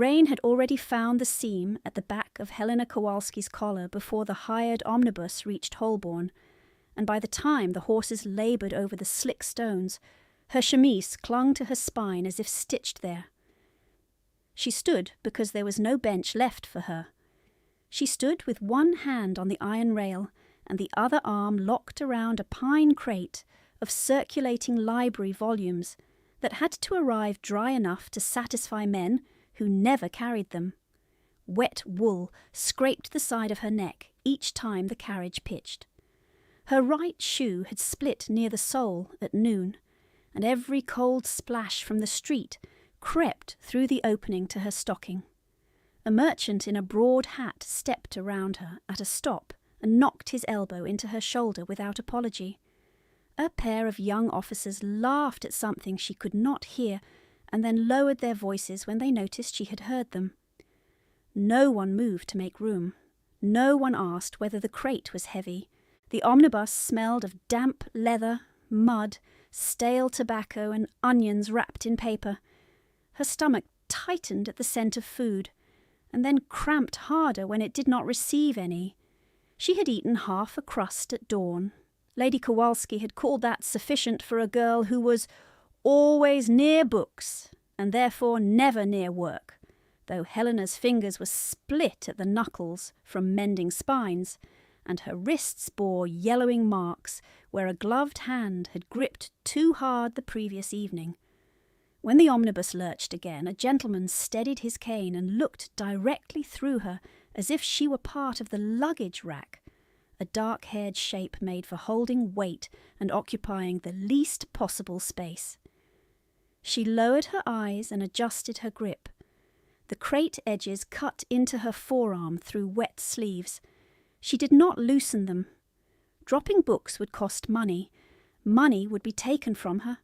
Rain had already found the seam at the back of Helena Kowalski's collar before the hired omnibus reached Holborn, and by the time the horses laboured over the slick stones, her chemise clung to her spine as if stitched there. She stood because there was no bench left for her. She stood with one hand on the iron rail and the other arm locked around a pine crate of circulating library volumes that had to arrive dry enough to satisfy men who never carried them. Wet wool scraped the side of her neck each time the carriage pitched. Her right shoe had split near the sole at noon, and every cold splash from the street crept through the opening to her stocking. A merchant in a broad hat stepped around her at a stop and knocked his elbow into her shoulder without apology. A pair of young officers laughed at something she could not hear and then lowered their voices when they noticed she had heard them. No one moved to make room. No one asked whether the crate was heavy. The omnibus smelled of damp leather, mud, stale tobacco and onions wrapped in paper. Her stomach tightened at the scent of food, and then cramped harder when it did not receive any. She had eaten half a crust at dawn. Lady Kowalski had called that sufficient for a girl who was always near books, and therefore never near work, though Helena's fingers were split at the knuckles from mending spines, and her wrists bore yellowing marks where a gloved hand had gripped too hard the previous evening. When the omnibus lurched again, a gentleman steadied his cane and looked directly through her as if she were part of the luggage rack, a dark-haired shape made for holding weight and occupying the least possible space. She lowered her eyes and adjusted her grip. The crate edges cut into her forearm through wet sleeves. She did not loosen them. Dropping books would cost money. Money would be taken from her.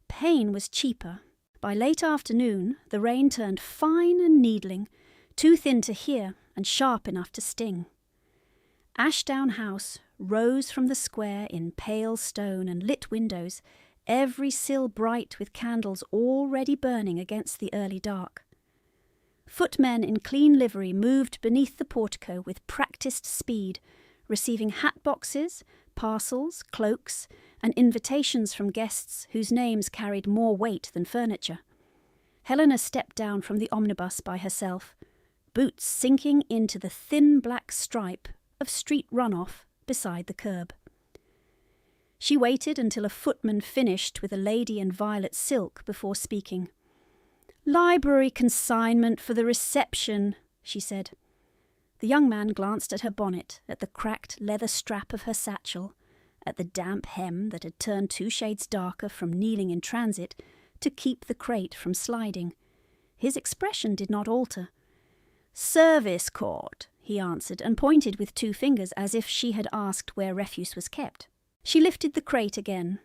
Pain was cheaper. By late afternoon, the rain turned fine and needling, too thin to hear and sharp enough to sting. Ashdown House rose from the square in pale stone and lit windows, every sill bright with candles already burning against the early dark. Footmen in clean livery moved beneath the portico with practised speed, receiving hat boxes, parcels, cloaks, and invitations from guests whose names carried more weight than furniture. Helena stepped down from the omnibus by herself, boots sinking into the thin black stripe of street runoff beside the curb. She waited until a footman finished with a lady in violet silk before speaking. "Library consignment for the reception," she said. The young man glanced at her bonnet, at the cracked leather strap of her satchel, at the damp hem that had turned 2 shades darker from kneeling in transit to keep the crate from sliding. His expression did not alter. "Service court," he answered, and pointed with 2 fingers as if she had asked where refuse was kept. She lifted the crate again.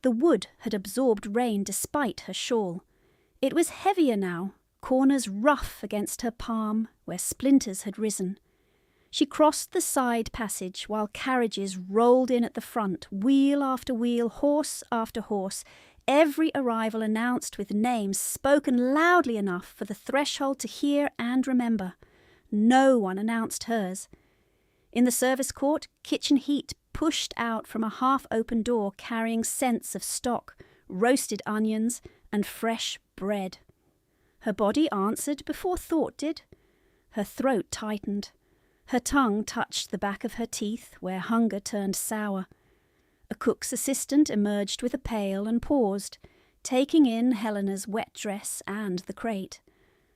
The wood had absorbed rain despite her shawl. It was heavier now, corners rough against her palm where splinters had risen. She crossed the side passage while carriages rolled in at the front, wheel after wheel, horse after horse, every arrival announced with names spoken loudly enough for the threshold to hear and remember. No one announced hers. In the service court, kitchen heat pushed out from a half-open door carrying scents of stock, roasted onions, and fresh bread. Her body answered before thought did. Her throat tightened. Her tongue touched the back of her teeth where hunger turned sour. A cook's assistant emerged with a pail and paused, taking in Helena's wet dress and the crate.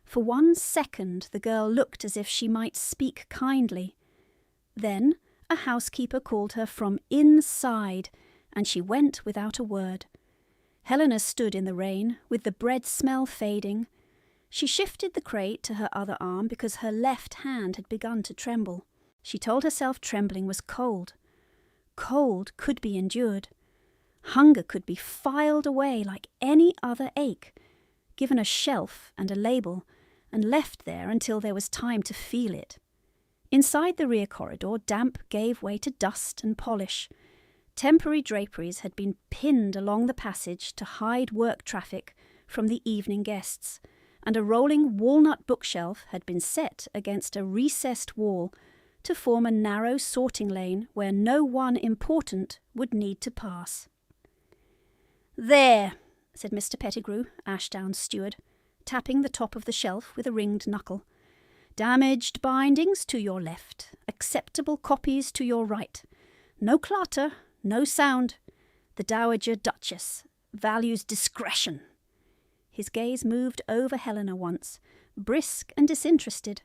For 1 second the girl looked as if she might speak kindly. Then a housekeeper called her from inside, and she went without a word. Helena stood in the rain, with the bread smell fading. She shifted the crate to her other arm because her left hand had begun to tremble. She told herself trembling was cold. Cold could be endured. Hunger could be filed away like any other ache, given a shelf and a label, and left there until there was time to feel it. Inside the rear corridor, damp gave way to dust and polish. Temporary draperies had been pinned along the passage to hide work traffic from the evening guests, and a rolling walnut bookshelf had been set against a recessed wall to form a narrow sorting lane where no one important would need to pass. "There," said Mr. Pettigrew, Ashdown's steward, tapping the top of the shelf with a ringed knuckle. "Damaged bindings to your left, acceptable copies to your right. No clatter, no sound. The Dowager Duchess values discretion." His gaze moved over Helena once, brisk and disinterested.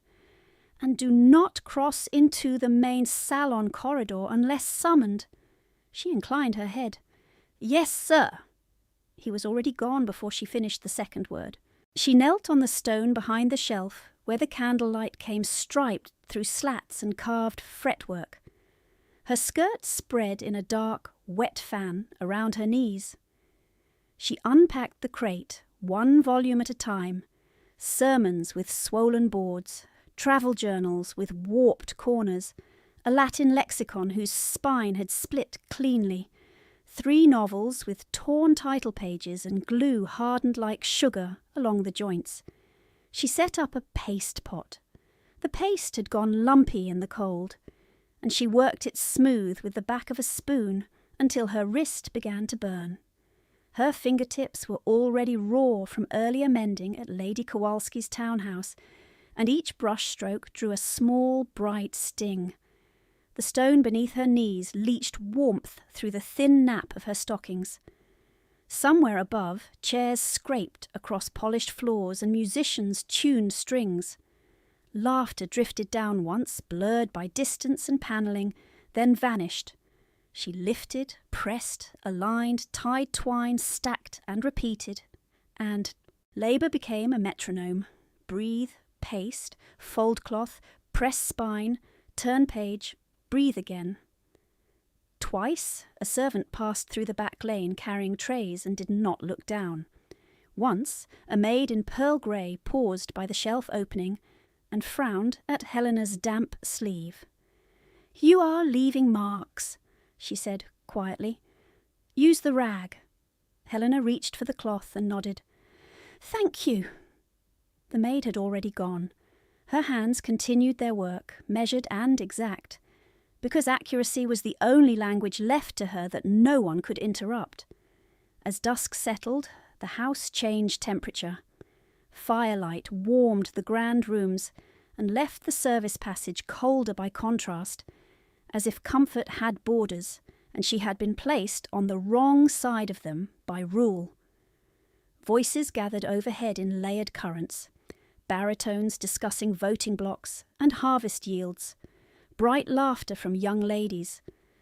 "And do not cross into the main salon corridor unless summoned." She inclined her head. "Yes, sir." He was already gone before she finished the second word. She knelt on the stone behind the shelf, where the candlelight came striped through slats and carved fretwork. Her skirt spread in a dark, wet fan around her knees. She unpacked the crate, one volume at a time, sermons with swollen boards, travel journals with warped corners, a Latin lexicon whose spine had split cleanly, 3 novels with torn title pages and glue hardened like sugar along the joints. She set up a paste pot. The paste had gone lumpy in the cold, and she worked it smooth with the back of a spoon until her wrist began to burn. Her fingertips were already raw from earlier mending at Lady Kowalski's townhouse, and each brushstroke drew a small, bright sting. The stone beneath her knees leached warmth through the thin nap of her stockings. Somewhere above, chairs scraped across polished floors and musicians tuned strings. Laughter drifted down once, blurred by distance and panelling, then vanished. She lifted, pressed, aligned, tied twine, stacked and repeated. And labour became a metronome. Breathe, paste, fold cloth, press spine, turn page, breathe again. Twice, a servant passed through the back lane carrying trays and did not look down. Once, a maid in pearl grey paused by the shelf opening and frowned at Helena's damp sleeve. "You are leaving marks," she said quietly. "Use the rag." Helena reached for the cloth and nodded. "Thank you." The maid had already gone. Her hands continued their work, measured and exact, because accuracy was the only language left to her that no one could interrupt. As dusk settled, the house changed temperature. Firelight warmed the grand rooms and left the service passage colder by contrast, as if comfort had borders and she had been placed on the wrong side of them by rule. Voices gathered overhead in layered currents, baritones discussing voting blocks and harvest yields, bright laughter from young ladies,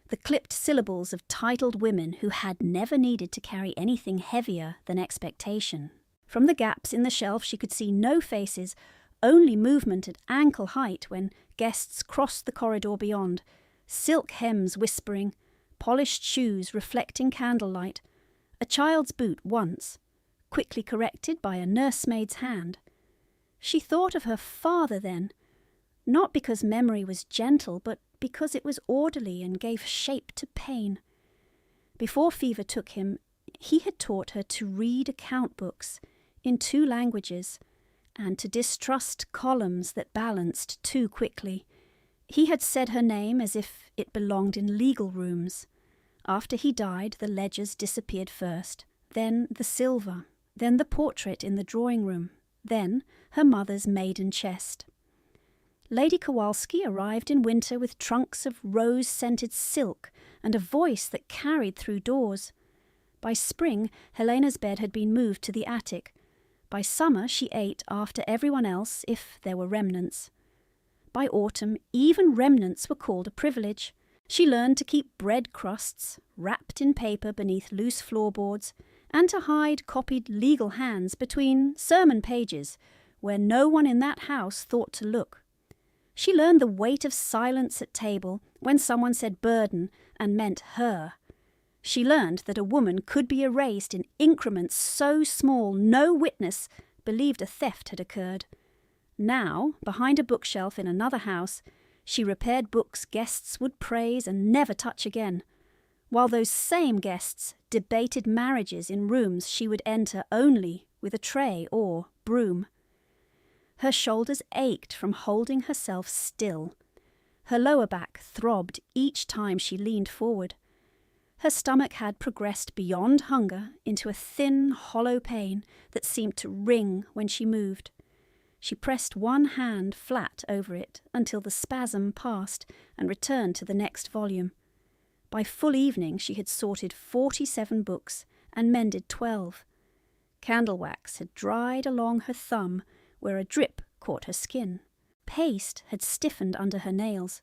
the clipped syllables of titled women who had never needed to carry anything heavier than expectation. From the gaps in the shelf she could see no faces, only movement at ankle height when guests crossed the corridor beyond, silk hems whispering, polished shoes reflecting candlelight, a child's boot once, quickly corrected by a nursemaid's hand. She thought of her father then, not because memory was gentle, but because it was orderly and gave shape to pain. Before fever took him, he had taught her to read account books in 2 languages and to distrust columns that balanced too quickly. He had said her name as if it belonged in legal rooms. After he died, the ledgers disappeared first, then the silver, then the portrait in the drawing room, then her mother's maiden chest. Lady Kowalski arrived in winter with trunks of rose-scented silk and a voice that carried through doors. By spring, Helena's bed had been moved to the attic. By summer, she ate after everyone else, if there were remnants. By autumn, even remnants were called a privilege. She learned to keep bread crusts wrapped in paper beneath loose floorboards and to hide copied legal hands between sermon pages where no one in that house thought to look. She learned the weight of silence at table when someone said burden and meant her. She learned that a woman could be erased in increments so small no witness believed a theft had occurred. Now, behind a bookshelf in another house, she repaired books guests would praise and never touch again, while those same guests debated marriages in rooms she would enter only with a tray or broom. Her shoulders ached from holding herself still. Her lower back throbbed each time she leaned forward. Her stomach had progressed beyond hunger into a thin, hollow pain that seemed to ring when she moved. She pressed one hand flat over it until the spasm passed and returned to the next volume. By full evening she had sorted 47 books and mended 12. Candle wax had dried along her thumb where a drip caught her skin. Paste had stiffened under her nails.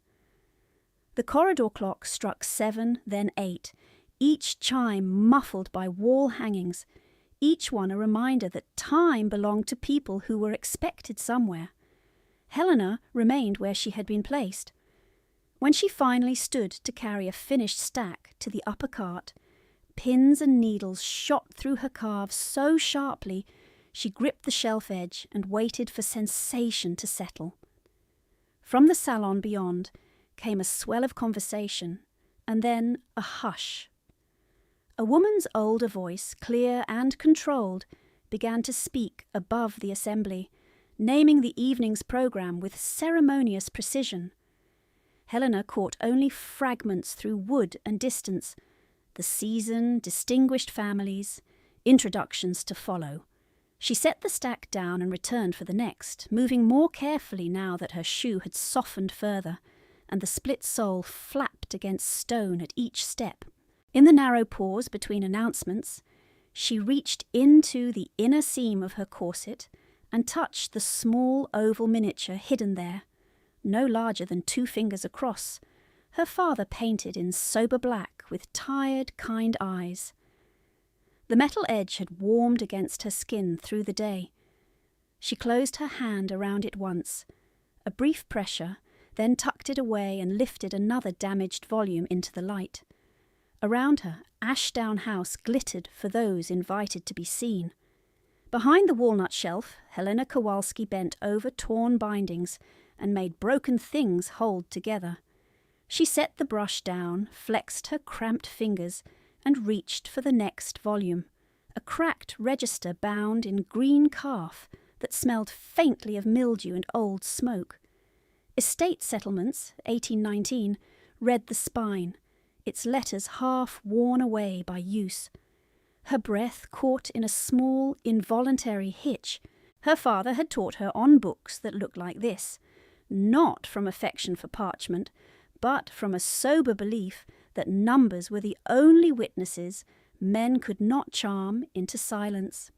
The corridor clock struck 7, then 8, each chime muffled by wall hangings, each one a reminder that time belonged to people who were expected somewhere. Helena remained where she had been placed. When she finally stood to carry a finished stack to the upper cart, pins and needles shot through her calves so sharply she gripped the shelf edge and waited for sensation to settle. From the salon beyond came a swell of conversation, and then a hush. A woman's older voice, clear and controlled, began to speak above the assembly, naming the evening's programme with ceremonious precision. Helena caught only fragments through wood and distance, the season, distinguished families, introductions to follow. She set the stack down and returned for the next, moving more carefully now that her shoe had softened further, and the split sole flapped against stone at each step. In the narrow pause between announcements, she reached into the inner seam of her corset and touched the small oval miniature hidden there, no larger than 2 fingers across, her father painted in sober black with tired, kind eyes. The metal edge had warmed against her skin through the day. She closed her hand around it once, a brief pressure, then tucked it away and lifted another damaged volume into the light. Around her, Ashdown House glittered for those invited to be seen. Behind the walnut shelf, Helena Kowalski bent over torn bindings and made broken things hold together. She set the brush down, flexed her cramped fingers, and reached for the next volume, a cracked register bound in green calf that smelled faintly of mildew and old smoke. Estate Settlements, 1819, read the spine, its letters half worn away by use. Her breath caught in a small, involuntary hitch. Her father had taught her on books that looked like this, not from affection for parchment, but from a sober belief that numbers were the only witnesses men could not charm into silence.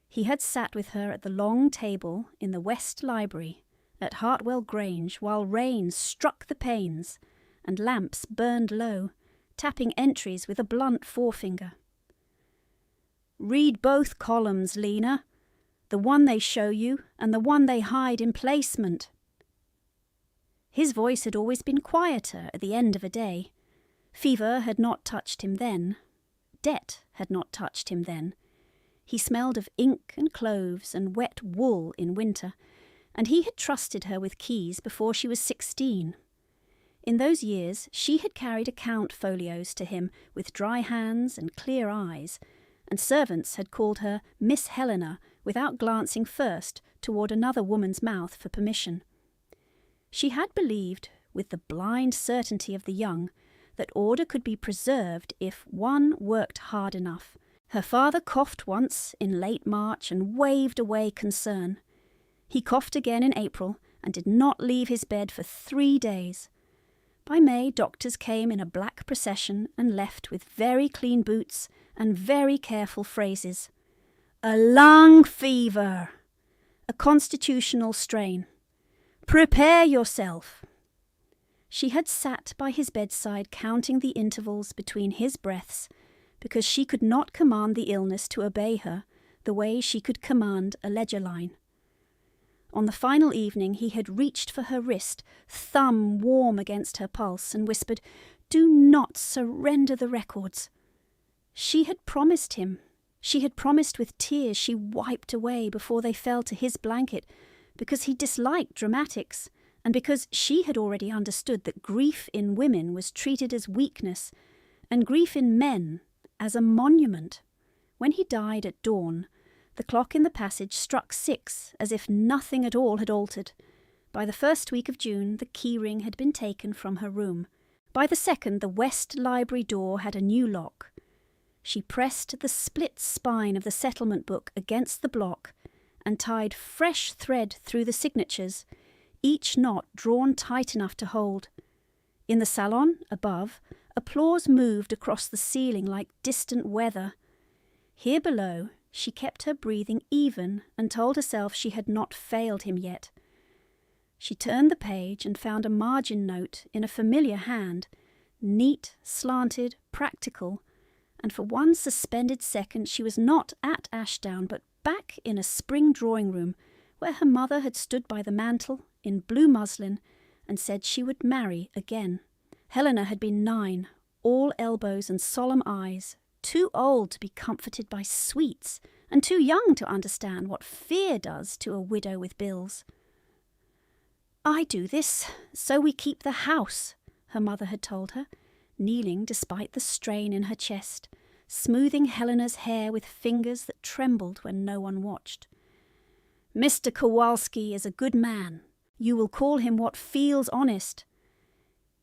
He had sat with her at the long table in the West Library at Hartwell Grange while rain struck the panes and lamps burned low, tapping entries with a blunt forefinger. "Read both columns, Lena, the one they show you and the one they hide in placement." His voice had always been quieter at the end of a day. Fever had not touched him then. Debt had not touched him then. He smelled of ink and cloves and wet wool in winter, and he had trusted her with keys before she was 16. In those years, she had carried account folios to him with dry hands and clear eyes, and servants had called her Miss Helena without glancing first toward another woman's mouth for permission. She had believed, with the blind certainty of the young, that order could be preserved if one worked hard enough. Her father coughed once in late March and waved away concern. He coughed again in April and did not leave his bed for 3 days. By May, doctors came in a black procession and left with very clean boots and very careful phrases. "A lung fever. A constitutional strain. Prepare yourself." She had sat by his bedside counting the intervals between his breaths because she could not command the illness to obey her the way she could command a ledger line. On the final evening he had reached for her wrist, thumb warm against her pulse, and whispered, "Do not surrender the records." She had promised him. She had promised with tears she wiped away before they fell to his blanket, because he disliked dramatics, and because she had already understood that grief in women was treated as weakness, and grief in men as a monument. When he died at dawn, The clock in the passage struck 6, as if nothing at all had altered. By the first week of June, the key-ring had been taken from her room. By the second, the west library door had a new lock. She pressed the split spine of the settlement book against the block and tied fresh thread through the signatures, each knot drawn tight enough to hold. In the salon, above, applause moved across the ceiling like distant weather. Here below, she kept her breathing even and told herself she had not failed him yet. She turned the page and found a margin note in a familiar hand, neat, slanted, practical, and for one suspended second she was not at Ashdown but back in a spring drawing-room where her mother had stood by the mantel in blue muslin and said she would marry again. Helena had been 9, all elbows and solemn eyes, too old to be comforted by sweets and too young to understand what fear does to a widow with bills. "I do this so we keep the house," her mother had told her, kneeling despite the strain in her chest, smoothing Helena's hair with fingers that trembled when no one watched. "Mr. Kowalski is a good man. You will call him what feels honest."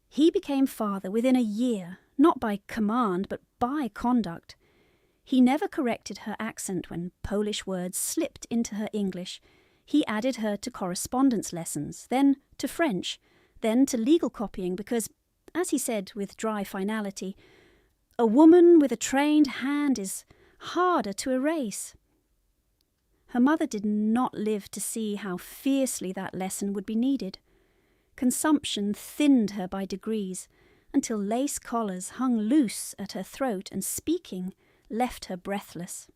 He became father within a year, not by command but by conduct. He never corrected her accent when Polish words slipped into her English. He added her to correspondence lessons, then to French, then to legal copying because, as he said with dry finality, a woman with a trained hand is harder to erase. Her mother did not live to see how fiercely that lesson would be needed. Consumption thinned her by degrees, until lace collars hung loose at her throat and speaking left her breathless.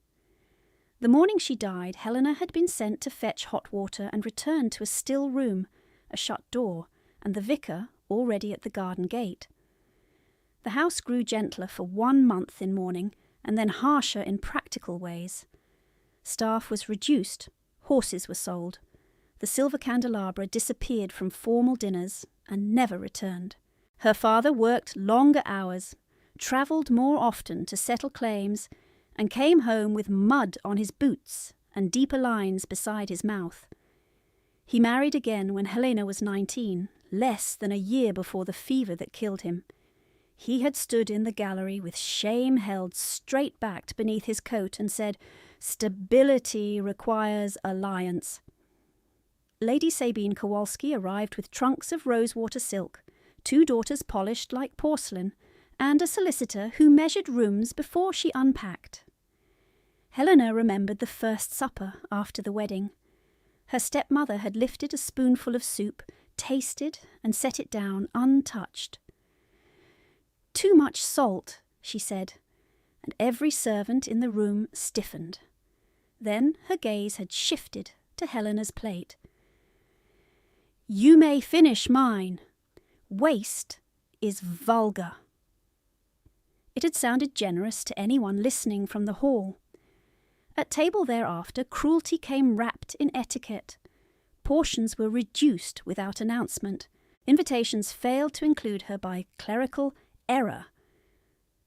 The morning she died, Helena had been sent to fetch hot water and returned to a still room, a shut door, and the vicar already at the garden gate. The house grew gentler for 1 month in mourning, and then harsher in practical ways. Staff was reduced, horses were sold. The silver candelabra disappeared from formal dinners and never returned. Her father worked longer hours, travelled more often to settle claims, and came home with mud on his boots and deeper lines beside his mouth. He married again when Helena was 19, less than a year before the fever that killed him. He had stood in the gallery with shame held straight-backed beneath his coat and said, "Stability requires alliance." Lady Sabine Kowalski arrived with trunks of rosewater silk, 2 daughters polished like porcelain, and a solicitor who measured rooms before she unpacked. Helena remembered the first supper after the wedding. Her stepmother had lifted a spoonful of soup, tasted, and set it down untouched. "Too much salt," she said, and every servant in the room stiffened. Then her gaze had shifted to Helena's plate. "You may finish mine. Waste is vulgar." It had sounded generous to anyone listening from the hall. At table thereafter, cruelty came wrapped in etiquette. Portions were reduced without announcement. Invitations failed to include her by clerical error.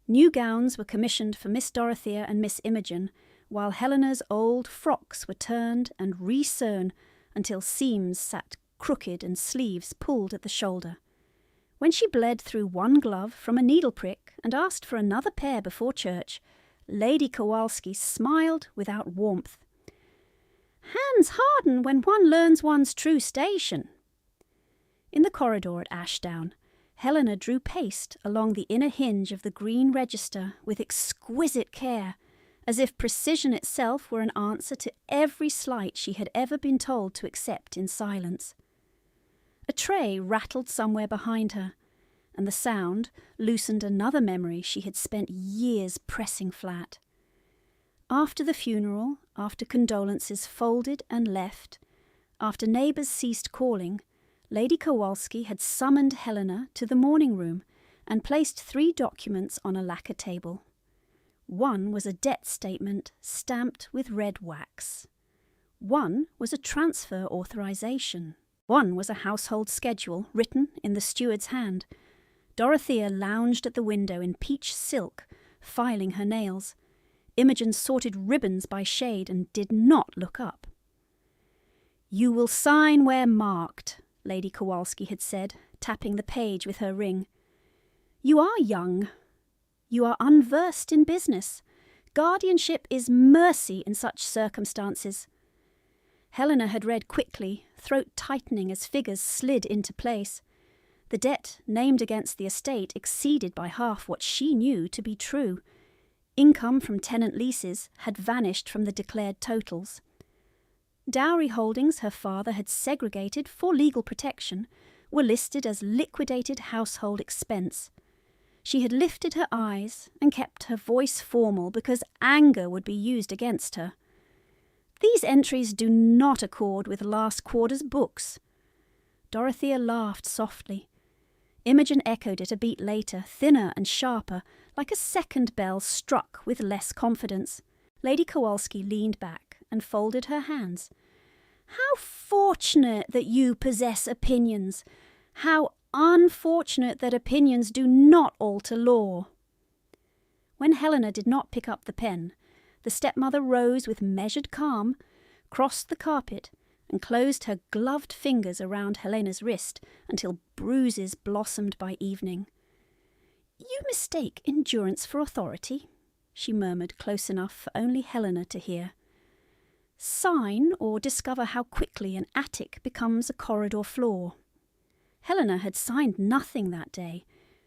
New gowns were commissioned for Miss Dorothea and Miss Imogen, while Helena's old frocks were turned and re-sewn until seams sat crooked and sleeves pulled at the shoulder. When she bled through one glove from a needle prick and asked for another pair before church, Lady Kowalski smiled without warmth. "Hands harden when one learns one's true station." In the corridor at Ashdown, Helena drew paste along the inner hinge of the green register with exquisite care, as if precision itself were an answer to every slight she had ever been told to accept in silence. A tray rattled somewhere behind her, and the sound loosened another memory she had spent years pressing flat. After the funeral, after condolences folded and left, after neighbours ceased calling, Lady Kowalski had summoned Helena to the morning room and placed 3 documents on a lacquer table. One was a debt statement stamped with red wax. One was a transfer authorization. One was a household schedule written in the steward's hand. Dorothea lounged at the window in peach silk, filing her nails. Imogen sorted ribbons by shade and did not look up. "You will sign where marked," Lady Kowalski had said, tapping the page with her ring. "You are young. You are unversed in business. Guardianship is mercy in such circumstances." Helena had read quickly, throat tightening as figures slid into place. The debt named against the estate exceeded by half what she knew to be true. Income from tenant leases had vanished from the declared totals. Dowry holdings her father had segregated for legal protection were listed as liquidated household expense. She had lifted her eyes and kept her voice formal because anger would be used against her. "These entries do not accord with last quarter's books." Dorothea laughed softly. Imogen echoed it a beat later, thinner and sharper, like a second bell struck with less confidence. Lady Kowalski leaned back and folded her hands. "How fortunate that you possess opinions! How unfortunate that opinions do not alter law!" When Helena did not pick up the pen, the stepmother rose with measured calm, crossed the carpet, and closed her gloved fingers around Helena's wrist until bruises blossomed by evening. "You mistake endurance for authority," she murmured close enough for only Helena to hear. "Sign or discover how quickly an attic becomes a corridor floor." Helena had signed nothing that day.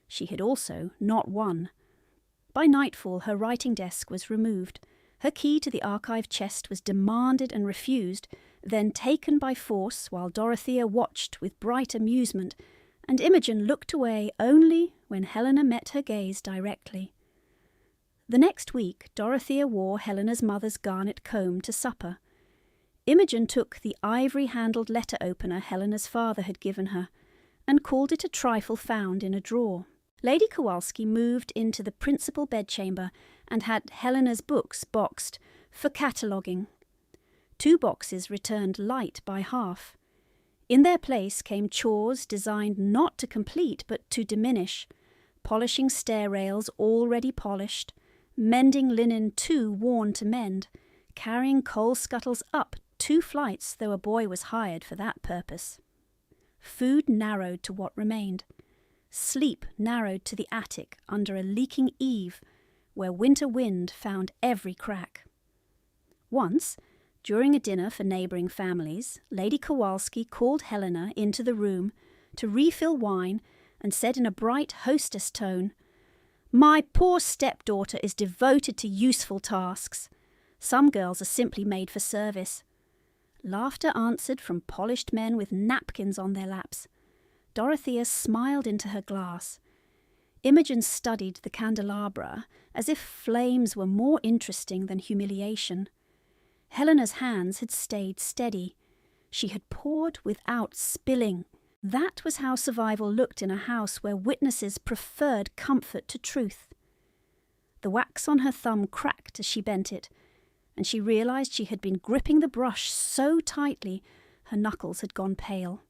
She had also not won. By nightfall her writing desk was removed. Her key to the archive chest was demanded and refused, then taken by force while Dorothea watched with bright amusement, and Imogen looked away only when Helena met her gaze directly. The next week Dorothea wore Helena's mother's garnet comb to supper. Imogen took the ivory-handled letter opener Helena's father had given her, and called it a trifle found in a drawer. Lady Kowalski moved into the principal bedchamber and had Helena's books boxed for cataloguing. 2 boxes returned light by half. In their place came chores designed not to complete but to diminish, polishing stair rails already polished, mending linen too worn to mend, carrying coal scuttles up 2 flights though a boy was hired for that purpose. Food narrowed to what remained. Sleep narrowed to the attic under a leaking eave where winter wind found every crack. Once, during a dinner for neighbouring families, Lady Kowalski called Helena into the room to refill wine and said in a bright hostess tone, "My poor stepdaughter is devoted to useful tasks. Some girls are simply made for service." Laughter answered from polished men with napkins on their laps. Dorothea smiled into her glass. Imogen studied the candelabra as if flames were more interesting than humiliation. Helena's hands had stayed steady. She had poured without spilling. That was how survival looked in a house where witnesses preferred comfort to truth. The wax on her thumb cracked as she bent it, and she realized she had been gripping the brush so tightly her knuckles had gone pale.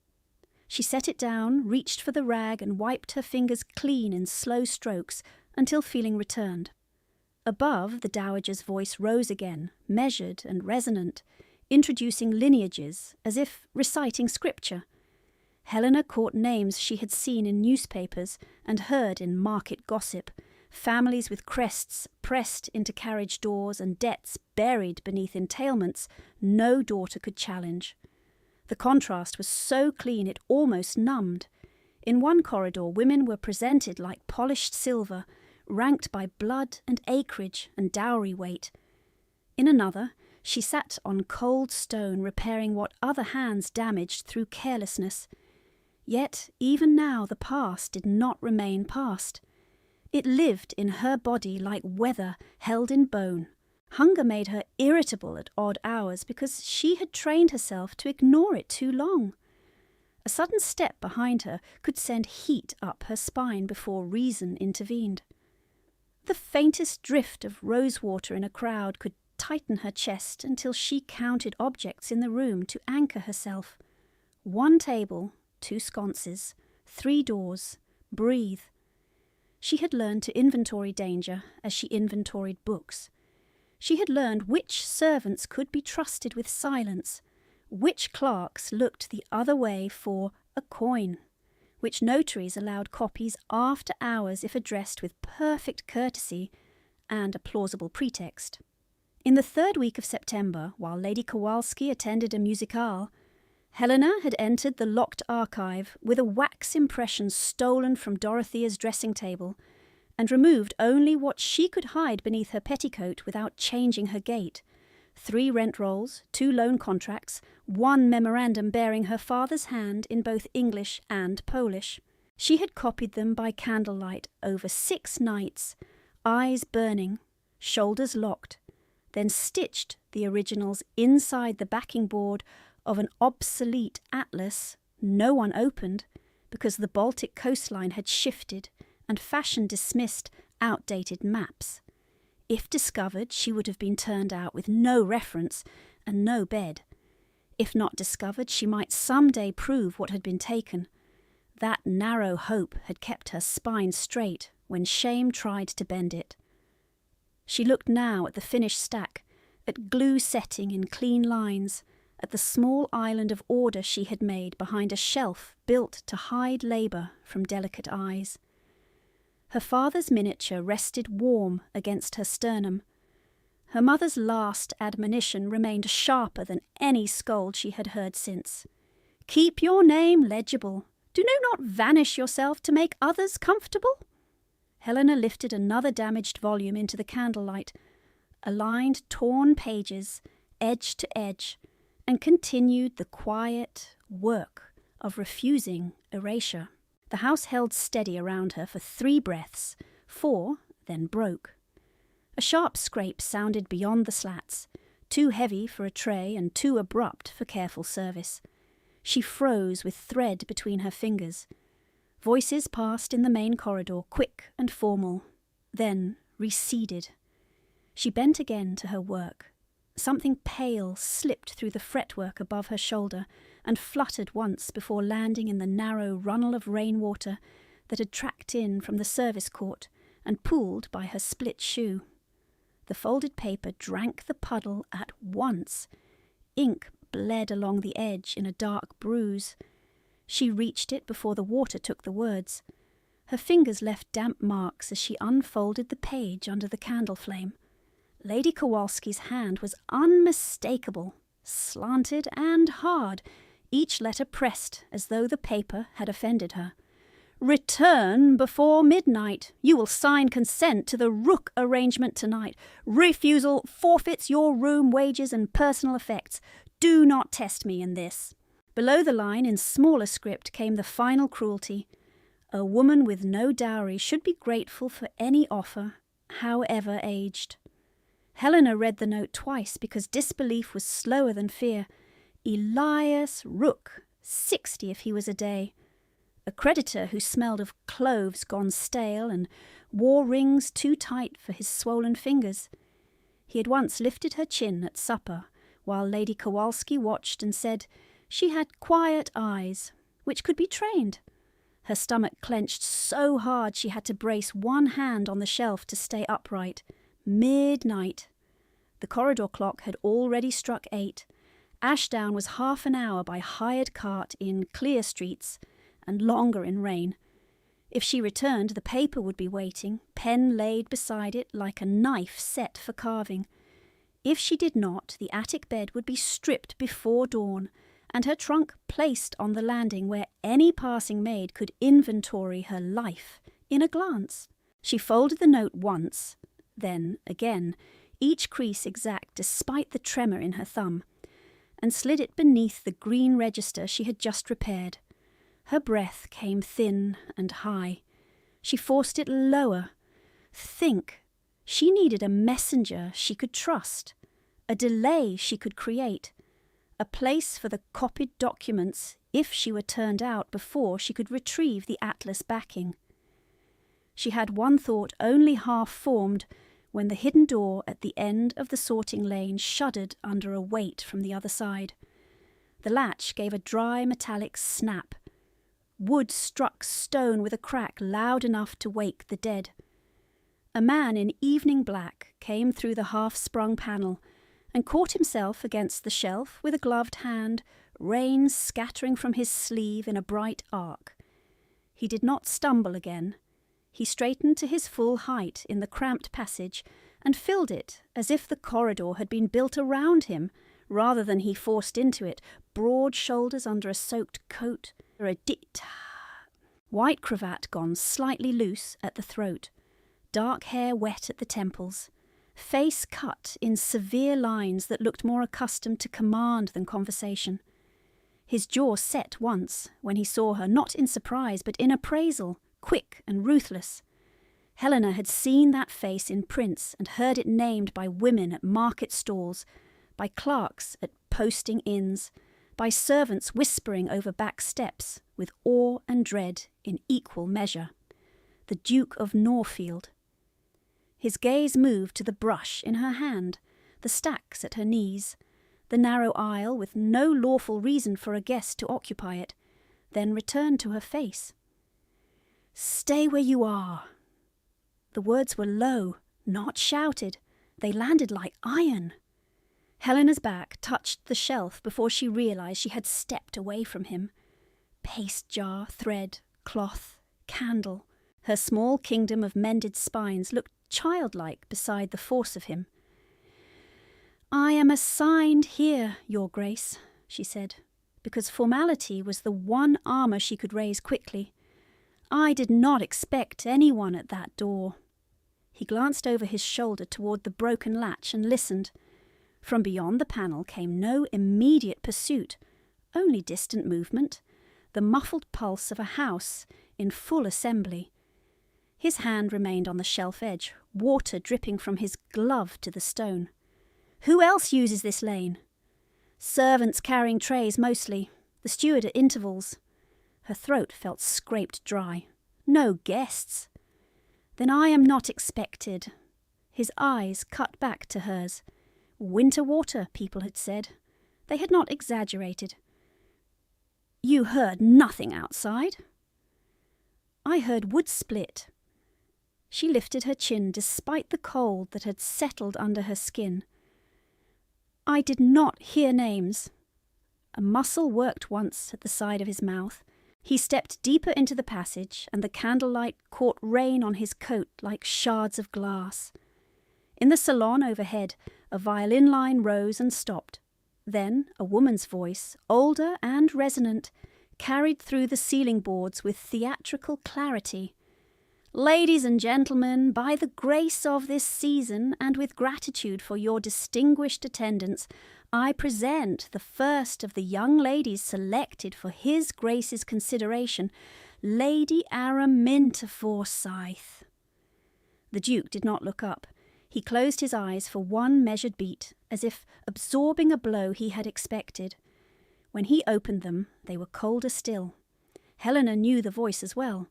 She set it down, reached for the rag, and wiped her fingers clean in slow strokes until feeling returned. Above, the dowager's voice rose again, measured and resonant, introducing lineages as if reciting scripture. Helena caught names she had seen in newspapers and heard in market gossip, families with crests pressed into carriage doors and debts buried beneath entailments no daughter could challenge. The contrast was so clean it almost numbed. In one corridor, women were presented like polished silver, ranked by blood and acreage and dowry weight. In another, she sat on cold stone repairing what other hands damaged through carelessness. Yet even now the past did not remain past. It lived in her body like weather held in bone. Hunger made her irritable at odd hours because she had trained herself to ignore it too long. A sudden step behind her could send heat up her spine before reason intervened. The faintest drift of rosewater in a crowd could tighten her chest until she counted objects in the room to anchor herself. 1 table, 2 sconces, 3 doors, breathe. She had learned to inventory danger as she inventoried books. She had learned which servants could be trusted with silence, which clerks looked the other way for a coin, which notaries allowed copies after hours if addressed with perfect courtesy and a plausible pretext. In the third week of September, while Lady Kowalski attended a musicale, Helena had entered the locked archive with a wax impression stolen from Dorothea's dressing table, and removed only what she could hide beneath her petticoat without changing her gait: 3 rent rolls, 2 loan contracts, 1 memorandum bearing her father's hand in both English and Polish. She had copied them by candlelight over 6 nights, eyes burning, shoulders locked, then stitched the originals inside the backing board of an obsolete atlas no one opened because the Baltic coastline had shifted and fashion dismissed outdated maps. If discovered, she would have been turned out with no reference and no bed. If not discovered, she might some day prove what had been taken. That narrow hope had kept her spine straight when shame tried to bend it. She looked now at the finished stack, at glue setting in clean lines, at the small island of order she had made behind a shelf built to hide labour from delicate eyes. Her father's miniature rested warm against her sternum. Her mother's last admonition remained sharper than any scold she had heard since. "Keep your name legible. Do not vanish yourself to make others comfortable." Helena lifted another damaged volume into the candlelight, aligned torn pages, edge to edge, and continued the quiet work of refusing erasure. The house held steady around her for 3 breaths, 4, then broke. A sharp scrape sounded beyond the slats, too heavy for a tray and too abrupt for careful service. She froze with thread between her fingers. Voices passed in the main corridor, quick and formal, then receded. She bent again to her work. Something pale slipped through the fretwork above her shoulder and fluttered once before landing in the narrow runnel of rainwater that had tracked in from the service court and pooled by her split shoe. The folded paper drank the puddle at once. Ink bled along the edge in a dark bruise. She reached it before the water took the words. Her fingers left damp marks as she unfolded the page under the candle flame. Lady Kowalski's hand was unmistakable, slanted and hard, each letter pressed as though the paper had offended her. "Return before midnight. You will sign consent to the Rook arrangement tonight. Refusal forfeits your room wages and personal effects. Do not test me in this." Below the line, in smaller script, came the final cruelty. A woman with no dowry should be grateful for any offer, however aged. Helena read the note twice because disbelief was slower than fear. Elias Rook, 60 if he was a day. A creditor who smelled of cloves gone stale and wore rings too tight for his swollen fingers. He had once lifted her chin at supper, while Lady Kowalski watched and said she had quiet eyes, which could be trained. Her stomach clenched so hard she had to brace one hand on the shelf to stay upright. Midnight. The corridor clock had already struck 8. Ashdown was half an hour by hired cart in clear streets, and longer in rain. If she returned, the paper would be waiting, pen laid beside it like a knife set for carving. If she did not, the attic bed would be stripped before dawn, and her trunk placed on the landing where any passing maid could inventory her life in a glance. She folded the note once, then again, each crease exact despite the tremor in her thumb, and slid it beneath the green register she had just repaired. Her breath came thin and high. She forced it lower. Think. She needed a messenger she could trust, a delay she could create, a place for the copied documents if she were turned out before she could retrieve the atlas backing. She had one thought only half formed when the hidden door at the end of the sorting lane shuddered under a weight from the other side. The latch gave a dry metallic snap. Wood struck stone with a crack loud enough to wake the dead. A man in evening black came through the half-sprung panel and caught himself against the shelf with a gloved hand, rain scattering from his sleeve in a bright arc. He did not stumble again. He straightened to his full height in the cramped passage and filled it as if the corridor had been built around him rather than he forced into it, broad shoulders under a soaked coat, white cravat gone slightly loose at the throat, dark hair wet at the temples, face cut in severe lines that looked more accustomed to command than conversation. His jaw set once when he saw her, not in surprise but in appraisal, quick and ruthless. Helena had seen that face in prints and heard it named by women at market stalls, by clerks at posting inns, by servants whispering over back steps with awe and dread in equal measure. The Duke of Norfield. His gaze moved to the brush in her hand, the stacks at her knees, the narrow aisle with no lawful reason for a guest to occupy it, then returned to her face. "Stay where you are." The words were low, not shouted. They landed like iron. Helena's back touched the shelf before she realized she had stepped away from him. Paste jar, thread, cloth, candle. Her small kingdom of mended spines looked childlike beside the force of him. "I am assigned here, Your Grace," she said, because formality was the one armour she could raise quickly. "I did not expect anyone at that door." He glanced over his shoulder toward the broken latch and listened. From beyond the panel came no immediate pursuit, only distant movement, the muffled pulse of a house in full assembly. His hand remained on the shelf edge, water dripping from his glove to the stone. "Who else uses this lane?" "Servants carrying trays mostly, the steward at intervals." Her throat felt scraped dry. "No guests." "Then I am not expected." His eyes cut back to hers. Winter water, people had said. They had not exaggerated. "You heard nothing outside?" "I heard wood split." She lifted her chin despite the cold that had settled under her skin. "I did not hear names." A muscle worked once at the side of his mouth. He stepped deeper into the passage, and the candlelight caught rain on his coat like shards of glass. In the salon overhead, a violin line rose and stopped. Then a woman's voice, older and resonant, carried through the ceiling boards with theatrical clarity. "Ladies and gentlemen, by the grace of this season and with gratitude for your distinguished attendance, I present the first of the young ladies selected for His Grace's consideration, Lady Araminta Forsyth." The Duke did not look up. He closed his eyes for one measured beat, as if absorbing a blow he had expected. When he opened them, they were colder still. Helena knew the voice as well.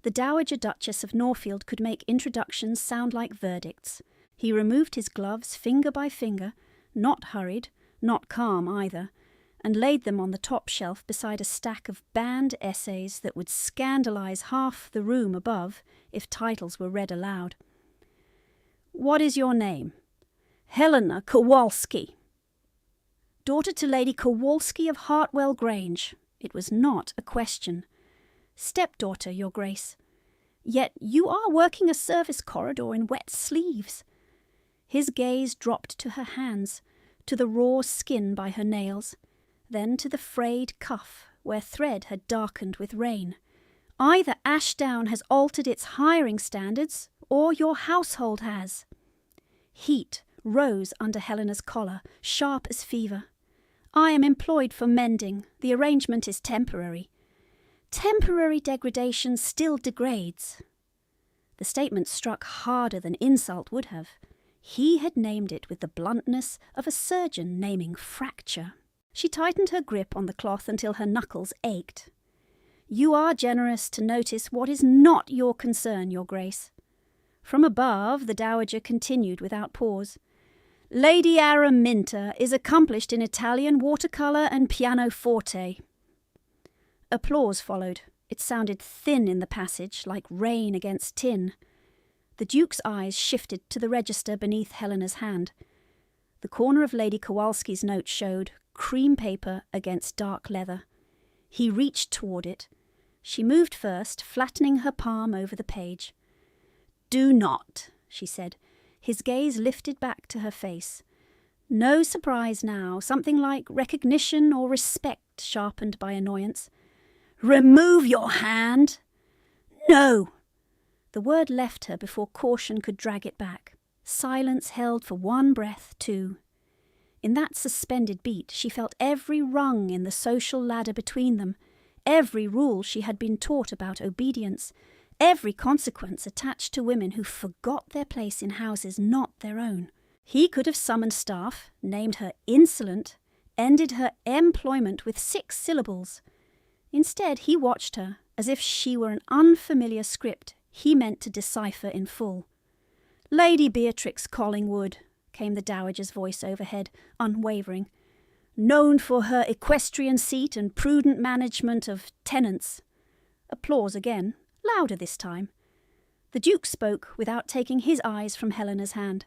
The Dowager Duchess of Norfield could make introductions sound like verdicts. He removed his gloves finger by finger, not hurried, not calm either, and laid them on the top shelf beside a stack of banned essays that would scandalize half the room above if titles were read aloud. "What is your name?" "Helena Kowalski." "Daughter to Lady Kowalski of Hartwell Grange." It was not a question. "Stepdaughter, Your Grace." "Yet you are working a service corridor in wet sleeves." His gaze dropped to her hands, to the raw skin by her nails, then to the frayed cuff where thread had darkened with rain. "Either Ashdown has altered its hiring standards, or your household has." Heat rose under Helena's collar, sharp as fever. "I am employed for mending. The arrangement is temporary." "Temporary degradation still degrades." The statement struck harder than insult would have. He had named it with the bluntness of a surgeon naming fracture. She tightened her grip on the cloth until her knuckles ached. "You are generous to notice what is not your concern, Your Grace." From above, the Dowager continued without pause. "Lady Araminta is accomplished in Italian watercolour and pianoforte." Applause followed. It sounded thin in the passage, like rain against tin. The Duke's eyes shifted to the register beneath Helena's hand. The corner of Lady Kowalski's note showed cream paper against dark leather. He reached toward it. She moved first, flattening her palm over the page. "Do not," she said. His gaze lifted back to her face. No surprise now, something like recognition or respect sharpened by annoyance. "Remove your hand!" "No!" The word left her before caution could drag it back. Silence held for one breath, too. In that suspended beat, she felt every rung in the social ladder between them, every rule she had been taught about obedience, every consequence attached to women who forgot their place in houses not their own. He could have summoned staff, named her insolent, ended her employment with 6 syllables. Instead, he watched her as if she were an unfamiliar script he meant to decipher in full. "Lady Beatrix Collingwood," came the dowager's voice overhead, unwavering, "known for her equestrian seat and prudent management of tenants." Applause again, louder this time. The Duke spoke without taking his eyes from Helena's hand.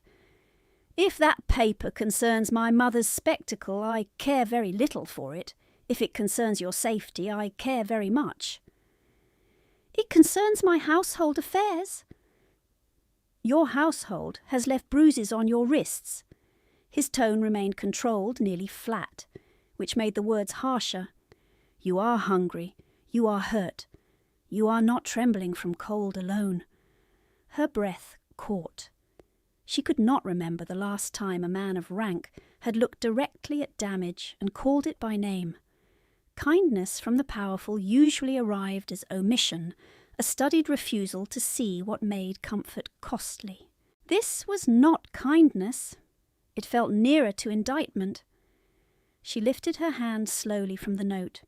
"If that paper concerns my mother's spectacle, I care very little for it. If it concerns your safety, I care very much." "It concerns my household affairs." "Your household has left bruises on your wrists." His tone remained controlled, nearly flat, which made the words harsher. "You are hungry. You are hurt. You are not trembling from cold alone." Her breath caught. She could not remember the last time a man of rank had looked directly at damage and called it by name. Kindness from the powerful usually arrived as omission, a studied refusal to see what made comfort costly. This was not kindness. It felt nearer to indictment. She lifted her hand slowly from the note.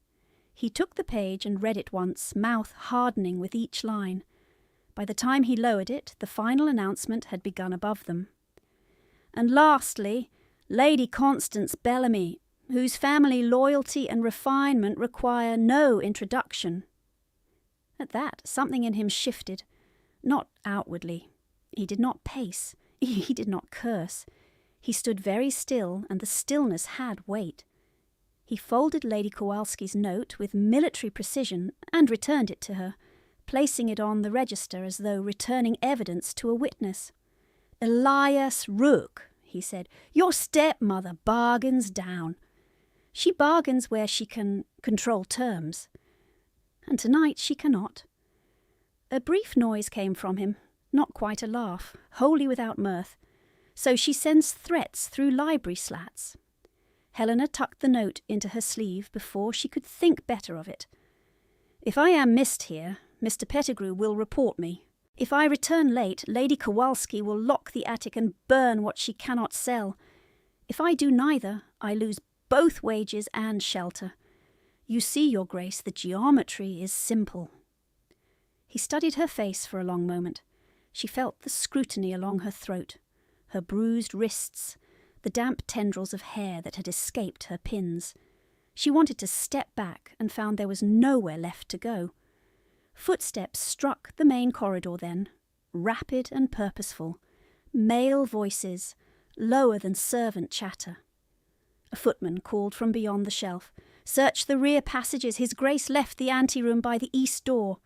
He took the page and read it once, mouth hardening with each line. By the time he lowered it, the final announcement had begun above them. "And lastly, Lady Constance Bellamy, whose family loyalty and refinement require no introduction." At that, something in him shifted, not outwardly. He did not pace. He did not curse. He stood very still, and the stillness had weight. He folded Lady Kowalski's note with military precision and returned it to her, placing it on the register as though returning evidence to a witness. "Elias Rook," he said, "your stepmother bargains down. She bargains where she can control terms. And tonight she cannot." A brief noise came from him, not quite a laugh, wholly without mirth. "So she sends threats through library slats." Helena tucked the note into her sleeve before she could think better of it. "If I am missed here, Mr. Pettigrew will report me. If I return late, Lady Kowalski will lock the attic and burn what she cannot sell. If I do neither, I lose both wages and shelter. You see, Your Grace, the geometry is simple." He studied her face for a long moment. She felt the scrutiny along her throat, her bruised wrists, the damp tendrils of hair that had escaped her pins. She wanted to step back and found there was nowhere left to go. Footsteps struck the main corridor then, rapid and purposeful, male voices, lower than servant chatter. A footman called from beyond the shelf. "Search the rear passages. His Grace left the anteroom by the east door."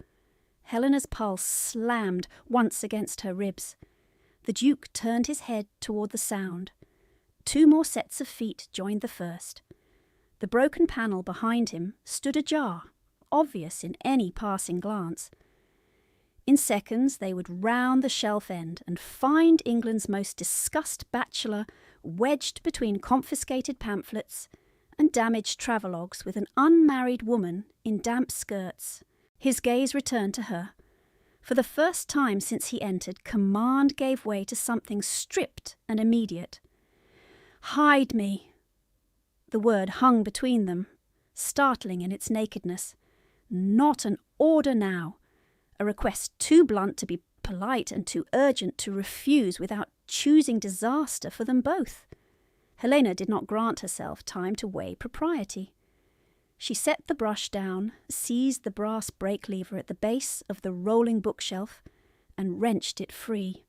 Helena's pulse slammed once against her ribs. The Duke turned his head toward the sound. 2 more sets of feet joined the first. The broken panel behind him stood ajar, obvious in any passing glance. In seconds they would round the shelf end and find England's most discussed bachelor wedged between confiscated pamphlets and damaged travelogues with an unmarried woman in damp skirts. His gaze returned to her. For the first time since he entered, command gave way to something stripped and immediate. "Hide me." The word hung between them, startling in its nakedness. Not an order now. A request too blunt to be polite and too urgent to refuse without choosing disaster for them both. Helena did not grant herself time to weigh propriety. She set the brush down, seized the brass brake lever at the base of the rolling bookshelf, and wrenched it free.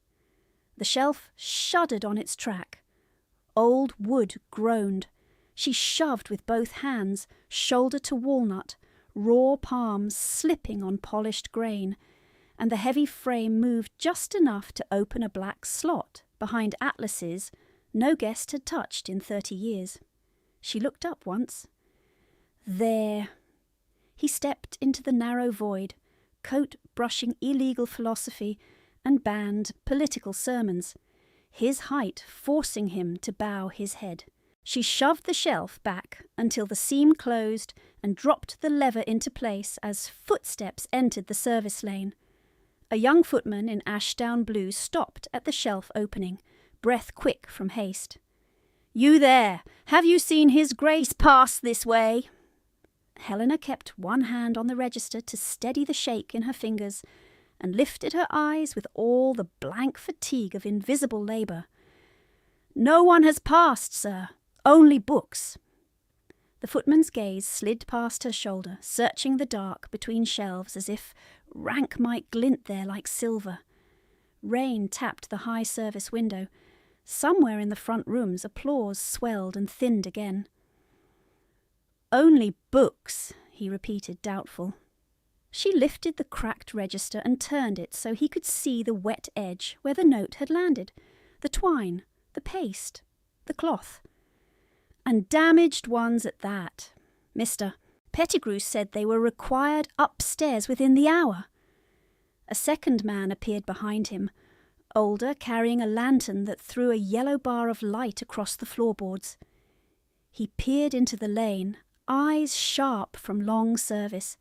The shelf shuddered on its track. Old wood groaned. She shoved with both hands, shoulder to walnut, raw palms slipping on polished grain, and the heavy frame moved just enough to open a black slot behind atlases no guest had touched in 30 years. She looked up once. There. He stepped into the narrow void, coat brushing illegal philosophy and banned political sermons, his height forcing him to bow his head. She shoved the shelf back until the seam closed and dropped the lever into place as footsteps entered the service lane. A young footman in Ashdown blue stopped at the shelf opening, breath quick from haste. "You there! Have you seen His Grace pass this way?" Helena kept one hand on the register to steady the shake in her fingers, and lifted her eyes with all the blank fatigue of invisible labour. "No one has passed, sir. Only books." The footman's gaze slid past her shoulder, searching the dark between shelves as if rank might glint there like silver. Rain tapped the high service window. Somewhere in the front rooms applause swelled and thinned again. "Only books," he repeated, doubtful. She lifted the cracked register and turned it so he could see the wet edge where the note had landed, the twine, the paste, the cloth. And damaged ones at that. Mr. Pettigrew said they were required upstairs within the hour. A second man appeared behind him, older, carrying a lantern that threw a yellow bar of light across the floorboards. He peered into the lane, eyes sharp from long service.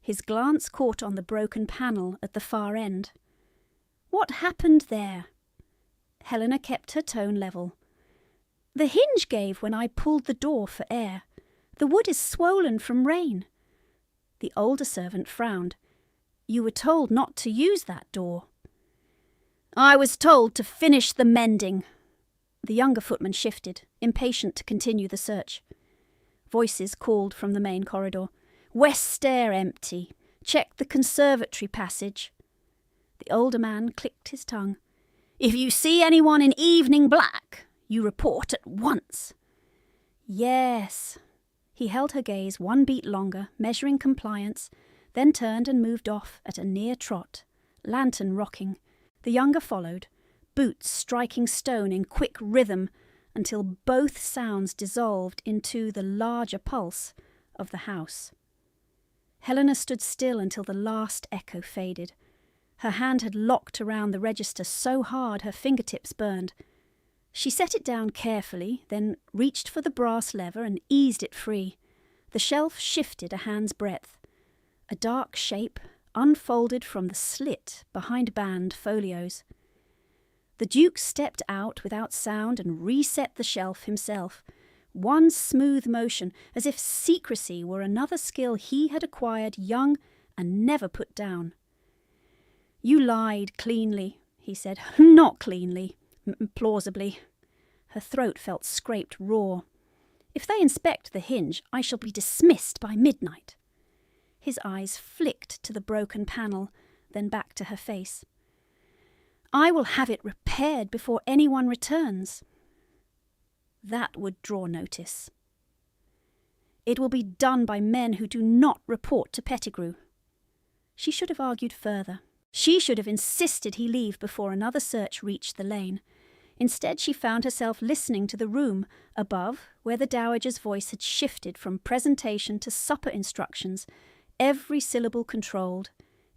His glance caught on the broken panel at the far end. What happened there? Helena kept her tone level. "The hinge gave when I pulled the door for air. The wood is swollen from rain." The older servant frowned. "You were told not to use that door." "I was told to finish the mending." The younger footman shifted, impatient to continue the search. Voices called from the main corridor. "West stair empty. Check the conservatory passage." The older man clicked his tongue. "If you see anyone in evening black, you report at once." "Yes." He held her gaze one beat longer, measuring compliance, then turned and moved off at a near trot, lantern rocking. The younger followed, boots striking stone in quick rhythm until both sounds dissolved into the larger pulse of the house. Helena stood still until the last echo faded. Her hand had locked around the register so hard her fingertips burned. She set it down carefully, then reached for the brass lever and eased it free. The shelf shifted a hand's breadth. A dark shape unfolded from the slit behind banned folios. The Duke stepped out without sound and reset the shelf himself. One smooth motion, as if secrecy were another skill he had acquired young and never put down. "You lied cleanly," he said. "Not cleanly. Plausibly." Her throat felt scraped raw. "If they inspect the hinge, I shall be dismissed by midnight." His eyes flicked to the broken panel, then back to her face. "I will have it repaired before anyone returns." That would draw notice. "It will be done by men who do not report to Pettigrew." She should have argued further. She should have insisted he leave before another search reached the lane. Instead, she found herself listening to the room above, where the dowager's voice had shifted from presentation to supper instructions, every syllable controlled,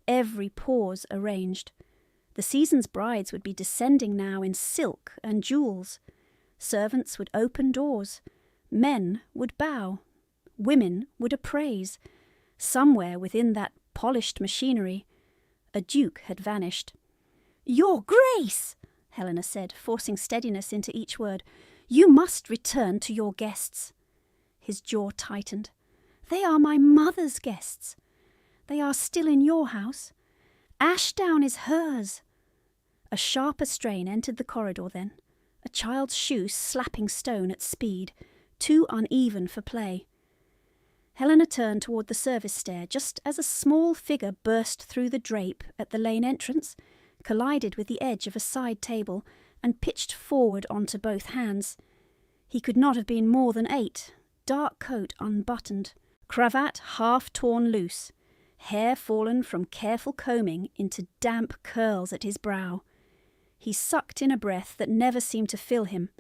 every pause arranged. The season's brides would be descending now in silk and jewels. Servants would open doors. Men would bow. Women would appraise. Somewhere within that polished machinery, a duke had vanished. "Your Grace!" Helena said, forcing steadiness into each word. "You must return to your guests." His jaw tightened. "They are my mother's guests. They are still in your house. Ashdown is hers." A sharper strain entered the corridor then, a child's shoe slapping stone at speed, too uneven for play. Helena turned toward the service stair just as a small figure burst through the drape at the lane entrance, collided with the edge of a side table, and pitched forward onto both hands. He could not have been more than 8, dark coat unbuttoned, cravat half torn loose, hair fallen from careful combing into damp curls at his brow. He sucked in a breath that never seemed to fill him,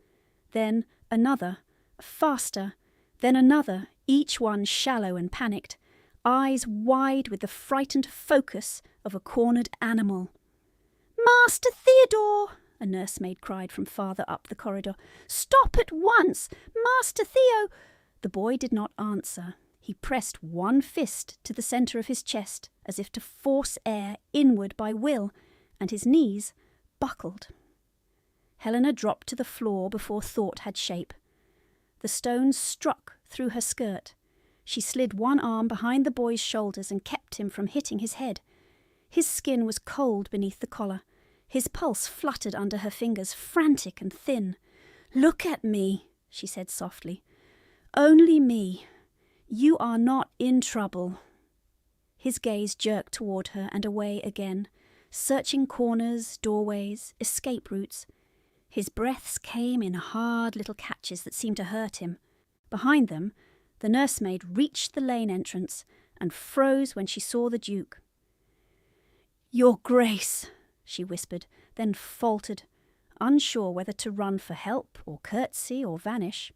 then another, faster, then another, each one shallow and panicked, eyes wide with the frightened focus of a cornered animal. "Master Theodore!" a nursemaid cried from farther up the corridor. "Stop at once! Master Theo!" The boy did not answer. He pressed one fist to the centre of his chest, as if to force air inward by will, and his knees buckled. Helena dropped to the floor before thought had shape. The stones struck through her skirt. She slid one arm behind the boy's shoulders and kept him from hitting his head. His skin was cold beneath the collar. His pulse fluttered under her fingers, frantic and thin. "Look at me," she said softly. "Only me. You are not in trouble." His gaze jerked toward her and away again, searching corners, doorways, escape routes. His breaths came in hard little catches that seemed to hurt him. Behind them, the nursemaid reached the lane entrance and froze when she saw the Duke. "Your Grace," she whispered, then faltered, unsure whether to run for help or curtsy or vanish.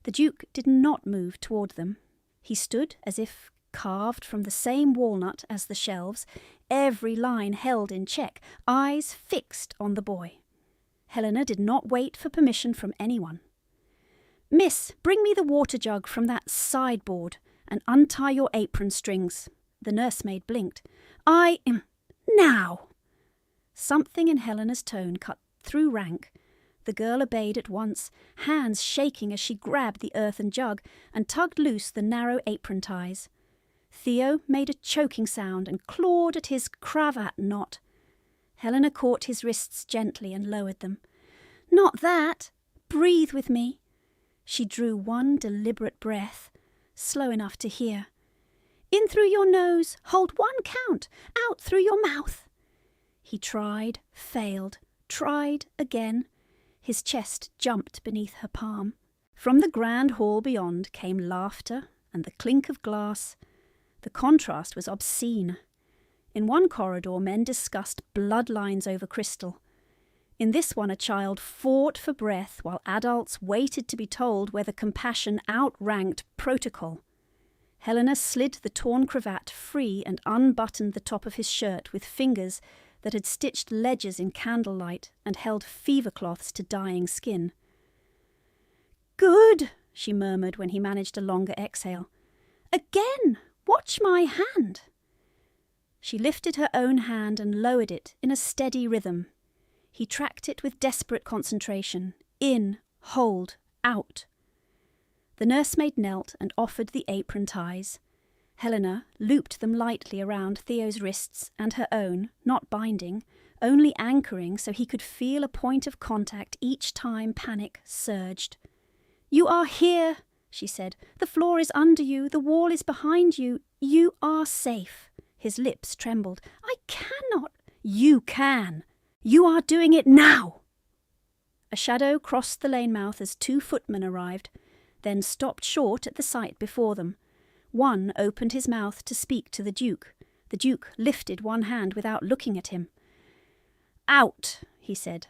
The Duke did not move toward them. He stood as if carved from the same walnut as the shelves, every line held in check, eyes fixed on the boy. Helena did not wait for permission from anyone. "Miss, bring me the water jug from that sideboard and untie your apron strings." The nursemaid blinked. "I am now." Something in Helena's tone cut through rank. The girl obeyed at once, hands shaking as she grabbed the earthen jug and tugged loose the narrow apron ties. Theo made a choking sound and clawed at his cravat knot. Helena caught his wrists gently and lowered them. "Not that! Breathe with me." She drew one deliberate breath, slow enough to hear. "In through your nose, hold one count, out through your mouth." He tried, failed, tried again. His chest jumped beneath her palm. From the grand hall beyond came laughter and the clink of glass. The contrast was obscene. In one corridor, men discussed bloodlines over crystal. In this one, a child fought for breath while adults waited to be told whether compassion outranked protocol. Helena slid the torn cravat free and unbuttoned the top of his shirt with fingers that had stitched ledgers in candlelight and held fever cloths to dying skin. "Good," she murmured when he managed a longer exhale. "Again! Watch my hand." She lifted her own hand and lowered it in a steady rhythm. He tracked it with desperate concentration. In, hold, out. The nursemaid knelt and offered the apron ties. Helena looped them lightly around Theo's wrists and her own, not binding, only anchoring so he could feel a point of contact each time panic surged. "You are here," she said. "The floor is under you. The wall is behind you. You are safe." His lips trembled. "I cannot." "You can. You are doing it now." A shadow crossed the lane mouth as 2 footmen arrived, then stopped short at the sight before them. One opened his mouth to speak to the Duke. The Duke lifted one hand without looking at him. "Out," he said.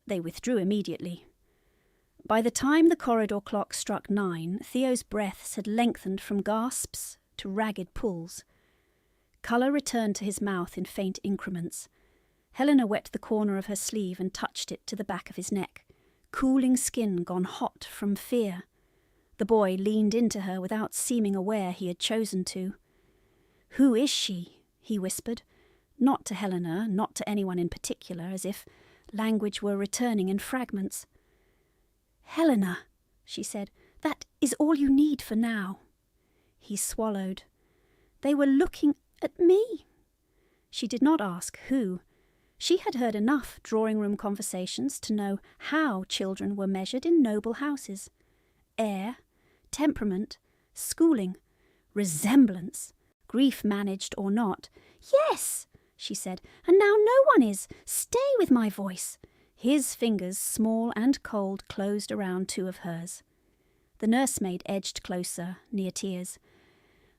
They withdrew immediately. By the time the corridor clock struck 9, Theo's breaths had lengthened from gasps to ragged pulls. Colour returned to his mouth in faint increments. Helena wet the corner of her sleeve and touched it to the back of his neck. Cooling skin gone hot from fear. The boy leaned into her without seeming aware he had chosen to. "Who is she?" he whispered, not to Helena, not to anyone in particular, as if language were returning in fragments. "Helena," she said, "that is all you need for now." He swallowed. They were looking at me. She did not ask who. She had heard enough drawing-room conversations to know how children were measured in noble houses. Air, temperament, schooling, resemblance, grief managed or not. "Yes," she said, "and now no one is. Stay with my voice." His fingers, small and cold, closed around two of hers. The nursemaid edged closer, near tears.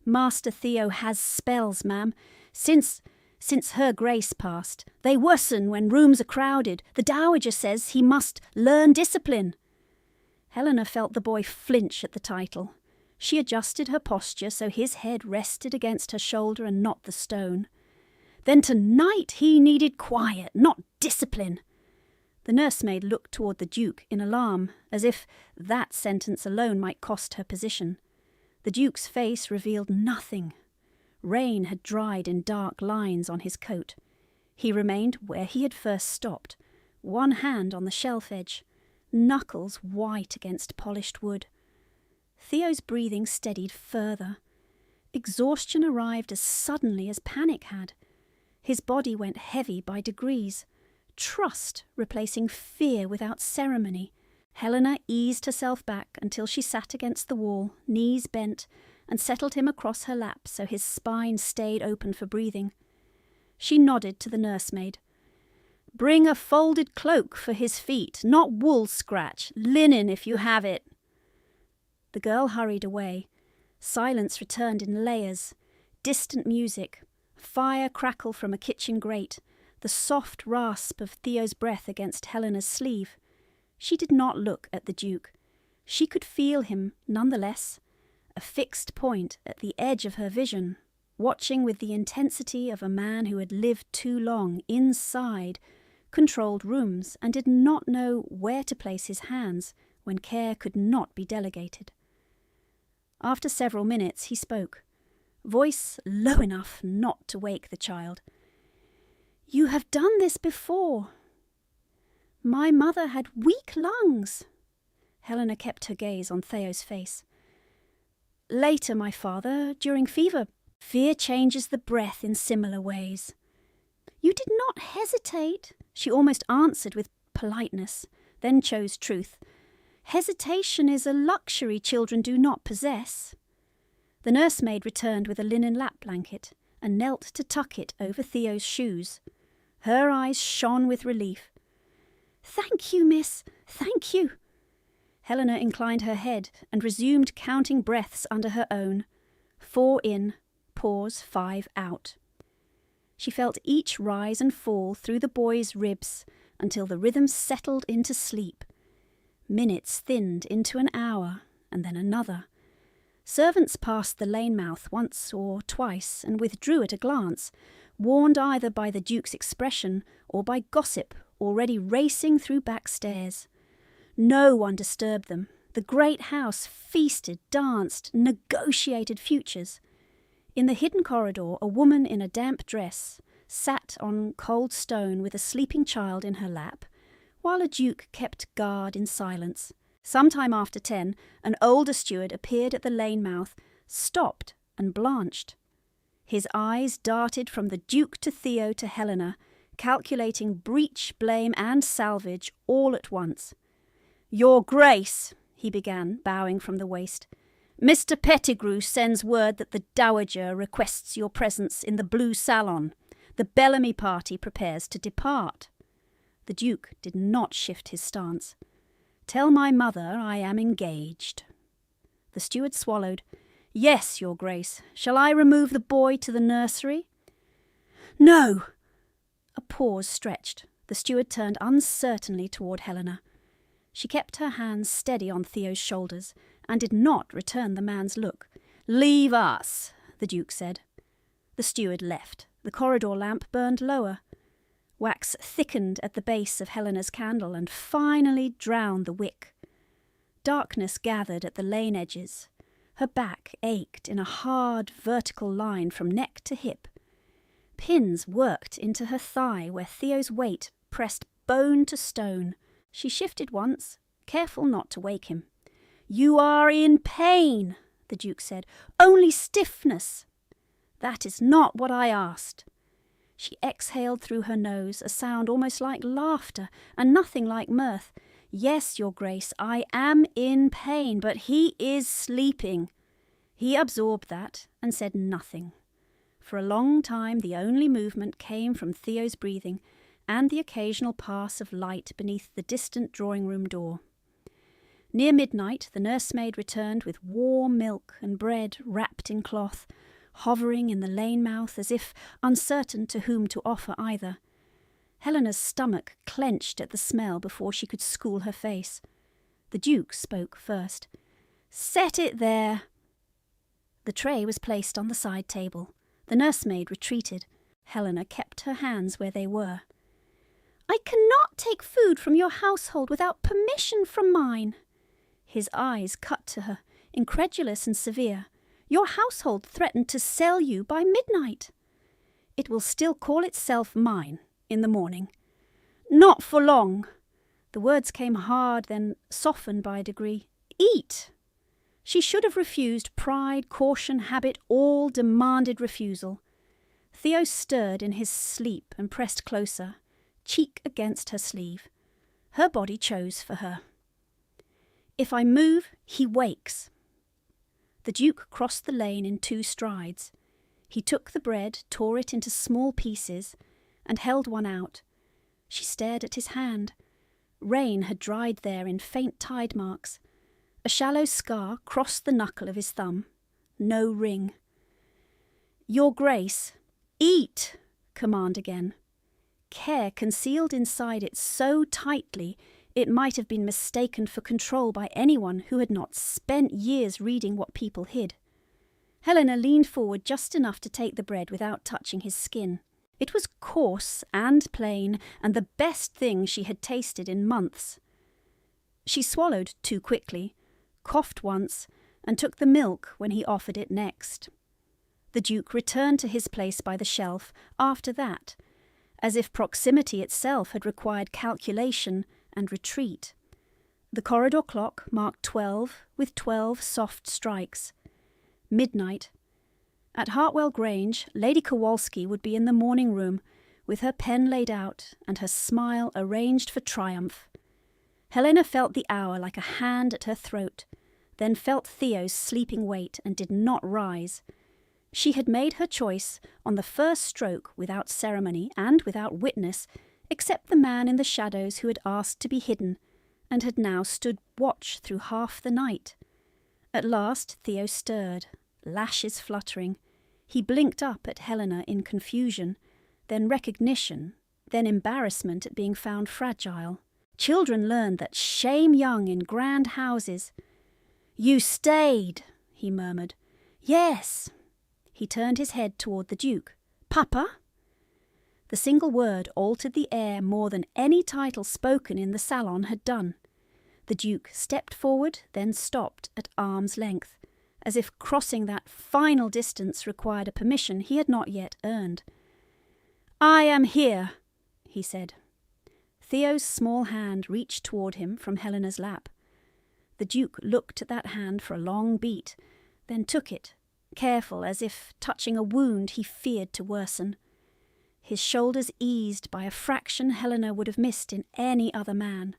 "Master Theo has spells, ma'am. Since her grace passed. They worsen when rooms are crowded. The dowager says he must learn discipline." Helena felt the boy flinch at the title. She adjusted her posture so his head rested against her shoulder and not the stone. Then tonight he needed quiet, not discipline. The nursemaid looked toward the Duke in alarm, as if that sentence alone might cost her position. The Duke's face revealed nothing. Rain had dried in dark lines on his coat. He remained where he had first stopped, one hand on the shelf edge, knuckles white against polished wood. Theo's breathing steadied further. Exhaustion arrived as suddenly as panic had. His body went heavy by degrees, trust replacing fear without ceremony. Helena eased herself back until she sat against the wall, knees bent, and settled him across her lap so his spine stayed open for breathing. She nodded to the nursemaid. "Bring a folded cloak for his feet, not wool scratch, linen if you have it." The girl hurried away. Silence returned in layers. Distant music, fire crackle from a kitchen grate, the soft rasp of Theo's breath against Helena's sleeve. She did not look at the Duke. She could feel him, nonetheless, a fixed point at the edge of her vision, watching with the intensity of a man who had lived too long inside, controlled rooms, and did not know where to place his hands when care could not be delegated. After several minutes he spoke, voice low enough not to wake the child. "You have done this before. My mother had weak lungs." Helena kept her gaze on Theo's face. "Later, my father, during fever. Fear changes the breath in similar ways." "You did not hesitate," she almost answered with politeness, then chose truth. "Hesitation is a luxury children do not possess." The nursemaid returned with a linen lap blanket and knelt to tuck it over Theo's shoes. Her eyes shone with relief. "Thank you, miss, thank you." Helena inclined her head and resumed counting breaths under her own. 4 in, pause, 5 out. She felt each rise and fall through the boy's ribs until the rhythm settled into sleep. Minutes thinned into an hour, and then another. Servants passed the lane mouth once or twice and withdrew at a glance, warned either by the Duke's expression or by gossip already racing through back stairs. No one disturbed them. The great house feasted, danced, negotiated futures. In the hidden corridor, a woman in a damp dress sat on cold stone with a sleeping child in her lap, while a Duke kept guard in silence. Sometime after 10, an older steward appeared at the lane mouth, stopped and blanched. His eyes darted from the Duke to Theo to Helena, calculating breach, blame, and salvage all at once. "Your Grace," he began, bowing from the waist, "Mr. Pettigrew sends word that the Dowager requests your presence in the blue salon. The Bellamy party prepares to depart." The Duke did not shift his stance. "Tell my mother I am engaged." The steward swallowed. "Yes, Your Grace. Shall I remove the boy to the nursery?" "No!" A pause stretched. The steward turned uncertainly toward Helena. She kept her hands steady on Theo's shoulders and did not return the man's look. "Leave us," the Duke said. The steward left. The corridor lamp burned lower. Wax thickened at the base of Helena's candle and finally drowned the wick. Darkness gathered at the lane edges. Her back ached in a hard vertical line from neck to hip. Pins worked into her thigh where Theo's weight pressed bone to stone. She shifted once, careful not to wake him. "You are in pain," the Duke said. "Only stiffness." "That is not what I asked." She exhaled through her nose, a sound almost like laughter and nothing like mirth. "Yes, Your Grace, I am in pain, but he is sleeping." He absorbed that and said nothing. For a long time the only movement came from Theo's breathing and the occasional pass of light beneath the distant drawing-room door. Near midnight the nursemaid returned with warm milk and bread wrapped in cloth, hovering in the lane mouth as if uncertain to whom to offer either. Helena's stomach clenched at the smell before she could school her face. The Duke spoke first. "Set it there." The tray was placed on the side table. The nursemaid retreated. Helena kept her hands where they were. "I cannot take food from your household without permission from mine." His eyes cut to her, incredulous and severe. "Your household threatened to sell you by midnight." "It will still call itself mine in the morning." "Not for long." The words came hard, then softened by a degree. "Eat." She should have refused. Pride, caution, habit, all demanded refusal. Theo stirred in his sleep and pressed closer, cheek against her sleeve. Her body chose for her. "If I move, he wakes." The Duke crossed the lane in 2 strides. He took the bread, tore it into small pieces, and held one out. She stared at his hand. Rain had dried there in faint tide marks. A shallow scar crossed the knuckle of his thumb. No ring. "Your Grace, eat!" command again. Care concealed inside it so tightly it might have been mistaken for control by anyone who had not spent years reading what people hid. Helena leaned forward just enough to take the bread without touching his skin. It was coarse and plain, and the best thing she had tasted in months. She swallowed too quickly, coughed once, and took the milk when he offered it next. The Duke returned to his place by the shelf after that, as if proximity itself had required calculation and retreat. The corridor clock marked 12 with 12 soft strikes. Midnight. At Hartwell Grange, Lady Kowalski would be in the morning room, with her pen laid out and her smile arranged for triumph. Helena felt the hour like a hand at her throat, then felt Theo's sleeping weight and did not rise. She had made her choice on the first stroke without ceremony and without witness, except the man in the shadows who had asked to be hidden, and had now stood watch through half the night. At last Theo stirred, lashes fluttering. He blinked up at Helena in confusion, then recognition, then embarrassment at being found fragile. Children learned that shame young in grand houses. "You stayed," he murmured. "Yes." He turned his head toward the Duke. "Papa?" The single word altered the air more than any title spoken in the salon had done. The Duke stepped forward, then stopped at arm's length, as if crossing that final distance required a permission he had not yet earned. "I am here," he said. Theo's small hand reached toward him from Helena's lap. The Duke looked at that hand for a long beat, then took it, careful as if touching a wound he feared to worsen. His shoulders eased by a fraction Helena would have missed in any other man.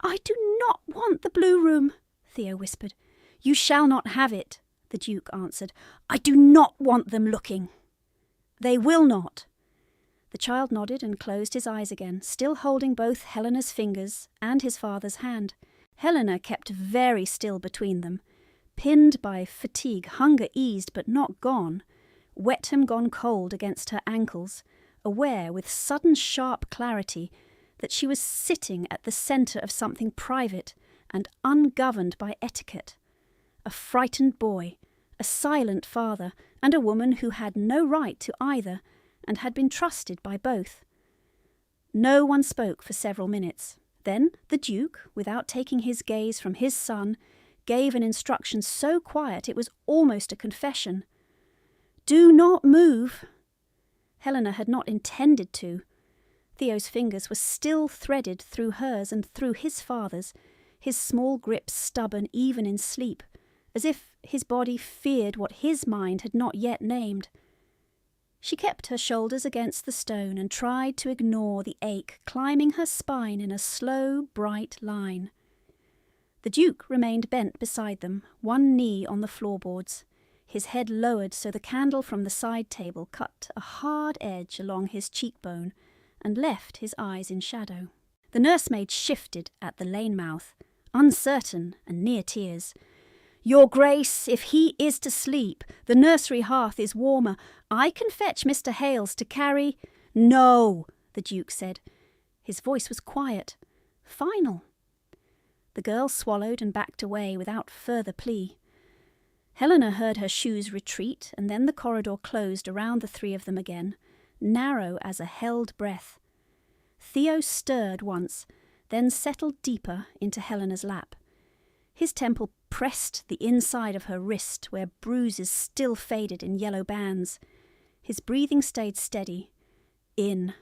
"I do not want the blue room," Theo whispered. "You shall not have it," the Duke answered. "I do not want them looking." "They will not." The child nodded and closed his eyes again, still holding both Helena's fingers and his father's hand. Helena kept very still between them, pinned by fatigue, hunger eased but not gone, Wetham gone cold against her ankles, aware with sudden sharp clarity that she was sitting at the centre of something private and ungoverned by etiquette. A frightened boy, a silent father, and a woman who had no right to either, and had been trusted by both. No one spoke for several minutes. Then the Duke, without taking his gaze from his son, gave an instruction so quiet it was almost a confession. "Do not move." Helena had not intended to. Theo's fingers were still threaded through hers and through his father's, his small grip stubborn even in sleep, as if his body feared what his mind had not yet named. She kept her shoulders against the stone and tried to ignore the ache climbing her spine in a slow, bright line. The Duke remained bent beside them, one knee on the floorboards. his head lowered so the candle from the side table cut a hard edge along his cheekbone and left his eyes in shadow. The nursemaid shifted at the lane mouth, uncertain and near tears. "Your Grace, if he is to sleep, the nursery hearth is warmer. I can fetch Mr. Hales to carry—" "No," the Duke said. His voice was quiet, final. The girl swallowed and backed away without further plea. Helena heard her shoes retreat, and then the corridor closed around the three of them again, narrow as a held breath. Theo stirred once, then settled deeper into Helena's lap. His temple pressed the inside of her wrist where bruises still faded in yellow bands. His breathing stayed steady. In.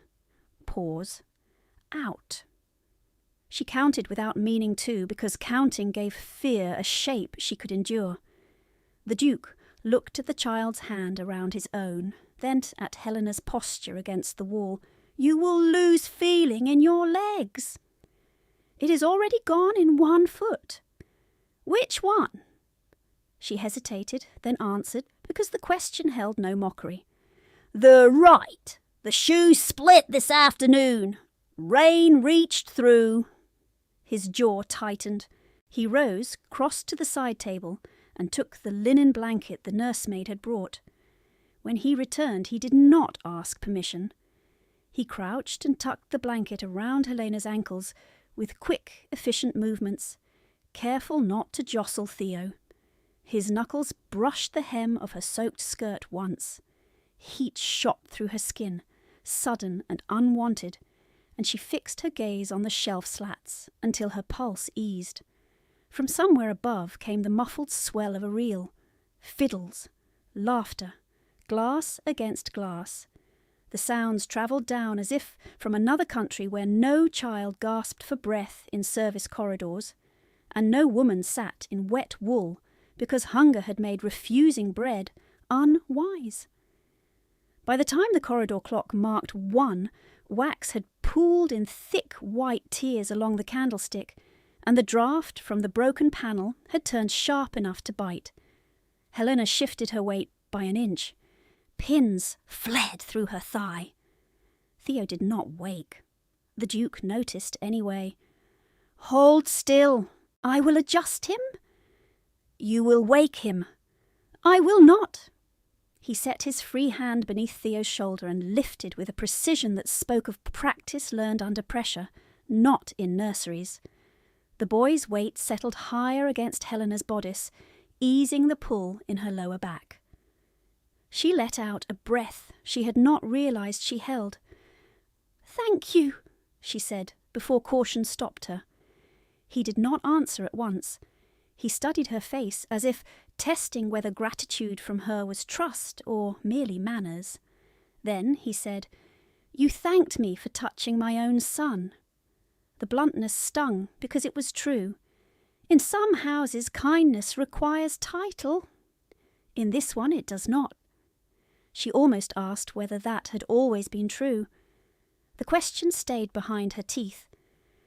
Pause. Out. She counted without meaning to, because counting gave fear a shape she could endure. The Duke looked at the child's hand around his own, then at Helena's posture against the wall. "You will lose feeling in your legs. It is already gone in one foot. Which one?" She hesitated, then answered, because the question held no mockery. "The right. The shoe split this afternoon. Rain reached through." His jaw tightened. He rose, crossed to the side table, and took the linen blanket the nursemaid had brought. When he returned, he did not ask permission. He crouched and tucked the blanket around Helena's ankles with quick, efficient movements, careful not to jostle Theo. His knuckles brushed the hem of her soaked skirt once. Heat shot through her skin, sudden and unwanted, and she fixed her gaze on the shelf slats until her pulse eased. From somewhere above came the muffled swell of a reel, fiddles, laughter, glass against glass. The sounds travelled down as if from another country where no child gasped for breath in service corridors, and no woman sat in wet wool because hunger had made refusing bread unwise. By the time the corridor clock marked 1, wax had pooled in thick white tears along the candlestick, and the draught from the broken panel had turned sharp enough to bite. Helena shifted her weight by an inch. Pins fled through her thigh. Theo did not wake. The Duke noticed anyway. "Hold still. I will adjust him." "You will wake him." "I will not." He set his free hand beneath Theo's shoulder and lifted with a precision that spoke of practice learned under pressure, not in nurseries. The boy's weight settled higher against Helena's bodice, easing the pull in her lower back. She let out a breath she had not realized she held. "Thank you," she said, before caution stopped her. He did not answer at once. He studied her face as if testing whether gratitude from her was trust or merely manners. Then he said, "You thanked me for touching my own son." The bluntness stung because it was true. In some houses, kindness requires title. In this one, it does not. She almost asked whether that had always been true. The question stayed behind her teeth.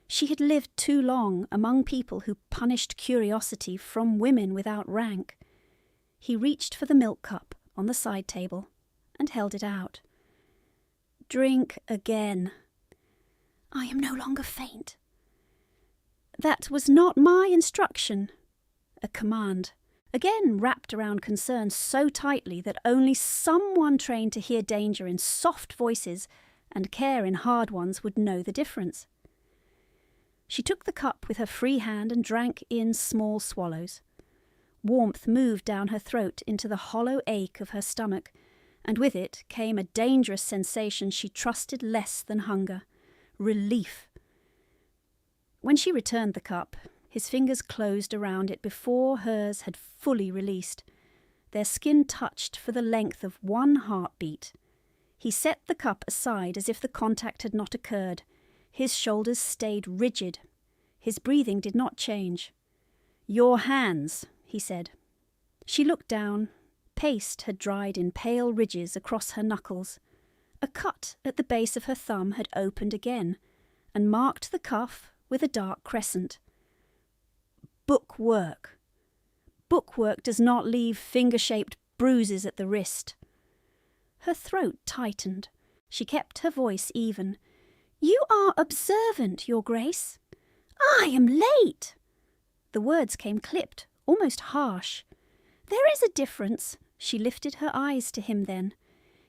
She had lived too long among people who punished curiosity from women without rank. He reached for the milk cup on the side table and held it out. "Drink again." "I am no longer faint." "That was not my instruction." A command, again wrapped around concern so tightly that only someone trained to hear danger in soft voices and care in hard ones would know the difference. She took the cup with her free hand and drank in small swallows. Warmth moved down her throat into the hollow ache of her stomach, and with it came a dangerous sensation she trusted less than hunger. Relief. When she returned the cup, his fingers closed around it before hers had fully released. Their skin touched for the length of one heartbeat. He set the cup aside as if the contact had not occurred. His shoulders stayed rigid. His breathing did not change. "Your hands," he said. She looked down. Paste had dried in pale ridges across her knuckles. A cut at the base of her thumb had opened again, and marked the cuff with a dark crescent. Bookwork. Bookwork does not leave finger-shaped bruises at the wrist. Her throat tightened. She kept her voice even. "You are observant, Your Grace." "I am late." The words came clipped, almost harsh. "There is a difference." She lifted her eyes to him then.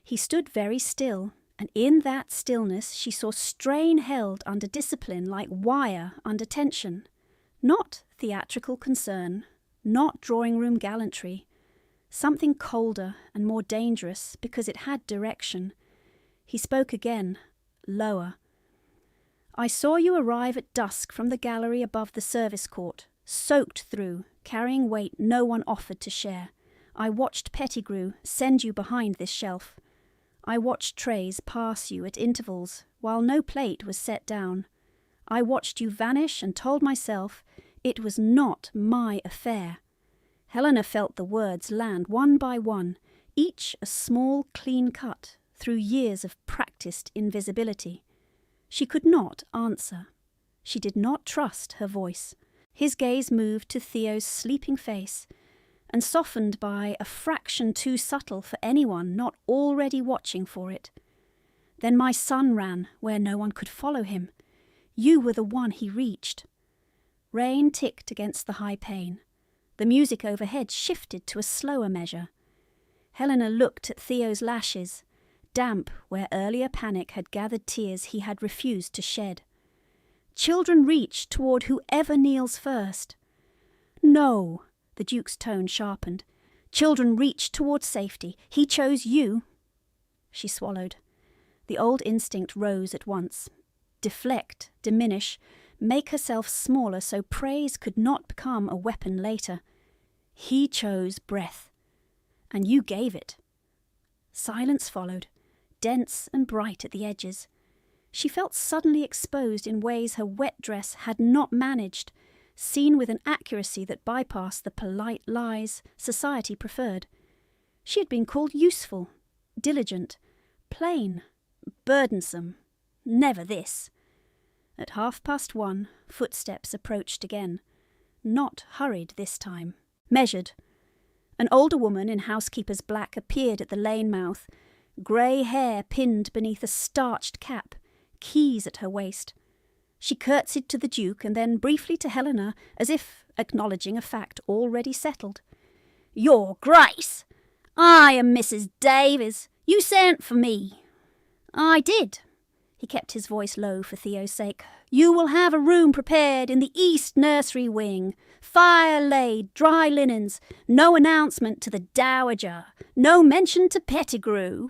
He stood very still, and in that stillness she saw strain held under discipline like wire under tension. Not theatrical concern, not drawing-room gallantry. Something colder and more dangerous because it had direction. He spoke again, lower. "I saw you arrive at dusk from the gallery above the service court, soaked through, carrying weight no one offered to share. I watched Pettigrew send you behind this shelf. I watched trays pass you at intervals while no plate was set down. I watched you vanish and told myself it was not my affair." Helena felt the words land one by one, each a small, clean cut through years of practiced invisibility. She could not answer. She did not trust her voice. His gaze moved to Theo's sleeping face, and softened by a fraction too subtle for anyone not already watching for it. "Then my son ran where no one could follow him. You were the one he reached." Rain ticked against the high pane. The music overhead shifted to a slower measure. Helena looked at Theo's lashes, damp where earlier panic had gathered tears he had refused to shed. "Children reach toward whoever kneels first." "No," the Duke's tone sharpened. "Children reach toward safety. He chose you." She swallowed. The old instinct rose at once. Deflect, diminish, make herself smaller so praise could not become a weapon later. He chose breath, and you gave it. Silence followed, dense and bright at the edges. She felt suddenly exposed in ways her wet dress had not managed, seen with an accuracy that bypassed the polite lies society preferred. She had been called useful, diligent, plain, burdensome. Never this. At 1:30, footsteps approached again. Not hurried this time. Measured. An older woman in housekeeper's black appeared at the lane mouth, grey hair pinned beneath a starched cap, keys at her waist. She curtsied to the Duke and then briefly to Helena, as if acknowledging a fact already settled. "Your Grace! I am Mrs. Davies. You sent for me." "I did." He kept his voice low for Theo's sake. "You will have a room prepared in the east nursery wing. Fire laid, dry linens. No announcement to the Dowager. No mention to Pettigrew."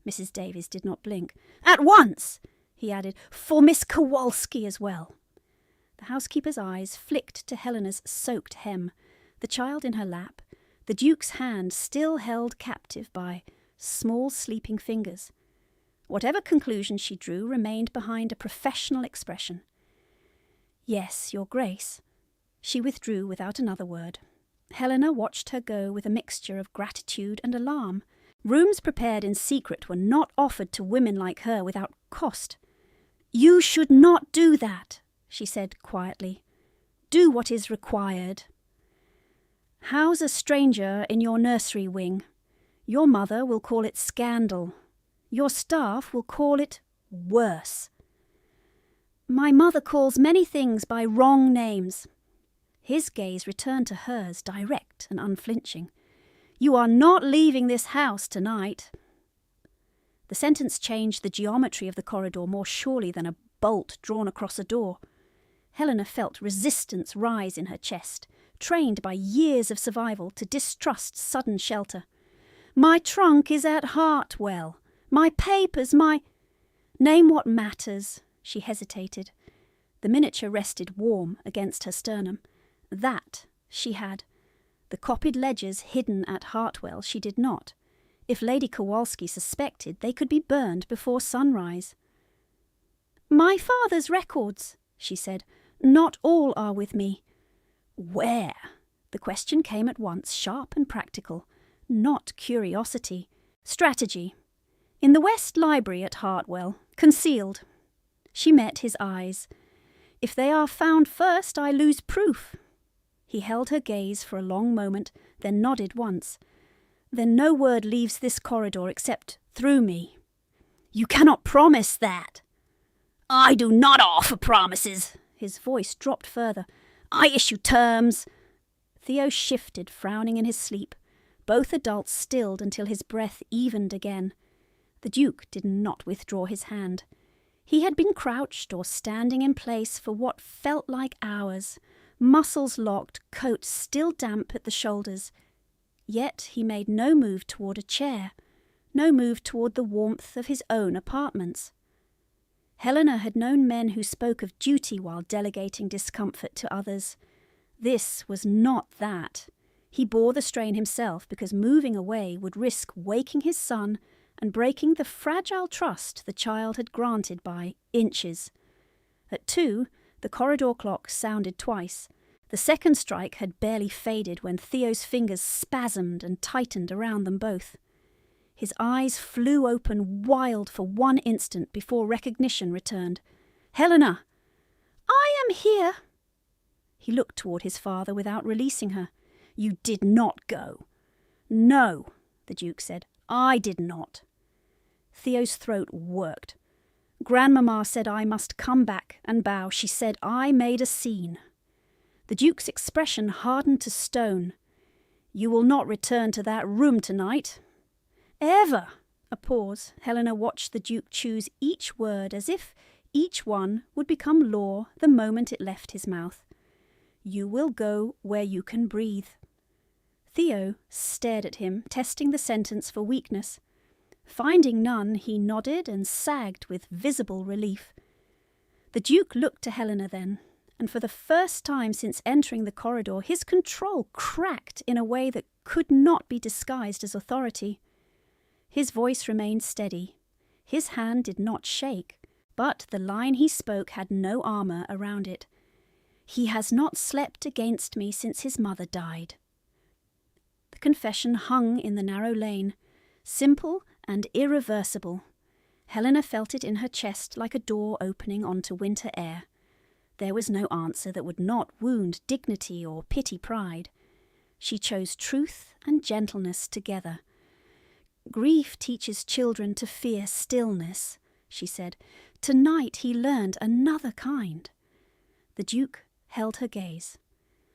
Mrs. Davies did not blink. "At once," he added, "for Miss Kowalski as well." The housekeeper's eyes flicked to Helena's soaked hem, the child in her lap, the Duke's hand still held captive by small sleeping fingers. Whatever conclusion she drew remained behind a professional expression. "Yes, Your Grace." She withdrew without another word. Helena watched her go with a mixture of gratitude and alarm. Rooms prepared in secret were not offered to women like her without cost. "You should not do that," she said quietly. "Do what is required. House a stranger in your nursery wing. Your mother will call it scandal. Your staff will call it worse." "My mother calls many things by wrong names." His gaze returned to hers, direct and unflinching. "You are not leaving this house tonight." The sentence changed the geometry of the corridor more surely than a bolt drawn across a door. Helena felt resistance rise in her chest, trained by years of survival to distrust sudden shelter. "My trunk is at Hartwell. My papers, my—" "Name what matters," she hesitated. The miniature rested warm against her sternum. That she had. The copied ledgers hidden at Hartwell she did not. If Lady Kowalski suspected, they could be burned before sunrise. "My father's records," she said. "Not all are with me." "Where?" The question came at once, sharp and practical. Not curiosity. Strategy. "In the West Library at Hartwell. Concealed." She met his eyes. "If they are found first, I lose proof." He held her gaze for a long moment, then nodded once. then no word leaves this corridor except through me. You cannot promise that. I do not offer promises. His voice dropped further. I issue terms. Theo shifted, frowning in his sleep. Both adults stilled until his breath evened again. The Duke did not withdraw his hand. He had been crouched or standing in place for what felt like hours, muscles locked, coat still damp at the shoulders. Yet he made no move toward a chair, no move toward the warmth of his own apartments. Helena had known men who spoke of duty while delegating discomfort to others. This was not that. He bore the strain himself because moving away would risk waking his son and breaking the fragile trust the child had granted by inches. At 2, the corridor clock sounded twice. The second strike had barely faded when Theo's fingers spasmed and tightened around them both. His eyes flew open wild for one instant before recognition returned. Helena! I am here! He looked toward his father without releasing her. You did not go. No, the Duke said. I did not. Theo's throat worked. Grandmamma said I must come back and bow. She said I made a scene. The Duke's expression hardened to stone. You will not return to that room tonight. Ever! A pause. Helena watched the Duke choose each word as if each one would become law the moment it left his mouth. You will go where you can breathe. Theo stared at him, testing the sentence for weakness. Finding none, he nodded and sagged with visible relief. The Duke looked to Helena then, and for the first time since entering the corridor, his control cracked in a way that could not be disguised as authority. His voice remained steady. His hand did not shake, but the line he spoke had no armour around it. He has not slept against me since his mother died. The confession hung in the narrow lane, simple and irreversible. Helena felt it in her chest like a door opening onto winter air. There was no answer that would not wound dignity or pity pride. She chose truth and gentleness together. Grief teaches children to fear stillness, she said. Tonight he learned another kind. The Duke held her gaze.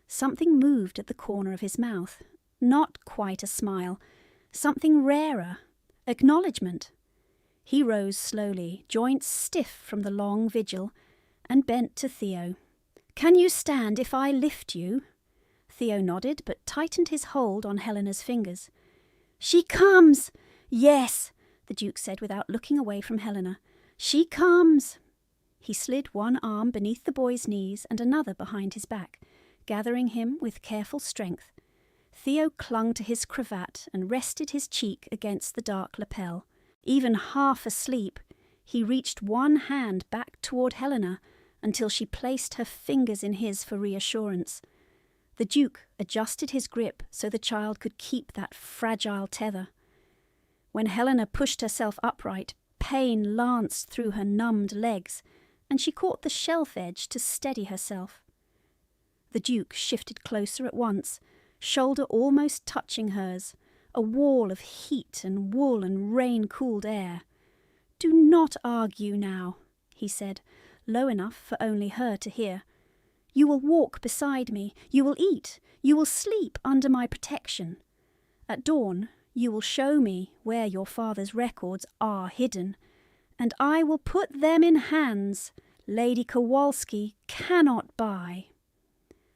Something moved at the corner of his mouth. Not quite a smile. Something rarer. Acknowledgement. He rose slowly, joints stiff from the long vigil, and bent to Theo. Can you stand if I lift you? Theo nodded, but tightened his hold on Helena's fingers. She comes! Yes, the Duke said without looking away from Helena. She comes! He slid one arm beneath the boy's knees and another behind his back, gathering him with careful strength. Theo clung to his cravat and rested his cheek against the dark lapel. Even half asleep, he reached one hand back toward Helena until she placed her fingers in his for reassurance. The Duke adjusted his grip so the child could keep that fragile tether. When Helena pushed herself upright, pain lanced through her numbed legs, and she caught the shelf edge to steady herself. The Duke shifted closer at once, shoulder almost touching hers, a wall of heat and wool and rain-cooled air. Do not argue now, he said, low enough for only her to hear. You will walk beside me, you will eat, you will sleep under my protection. At dawn, you will show me where your father's records are hidden, and I will put them in hands Lady Kowalski cannot buy.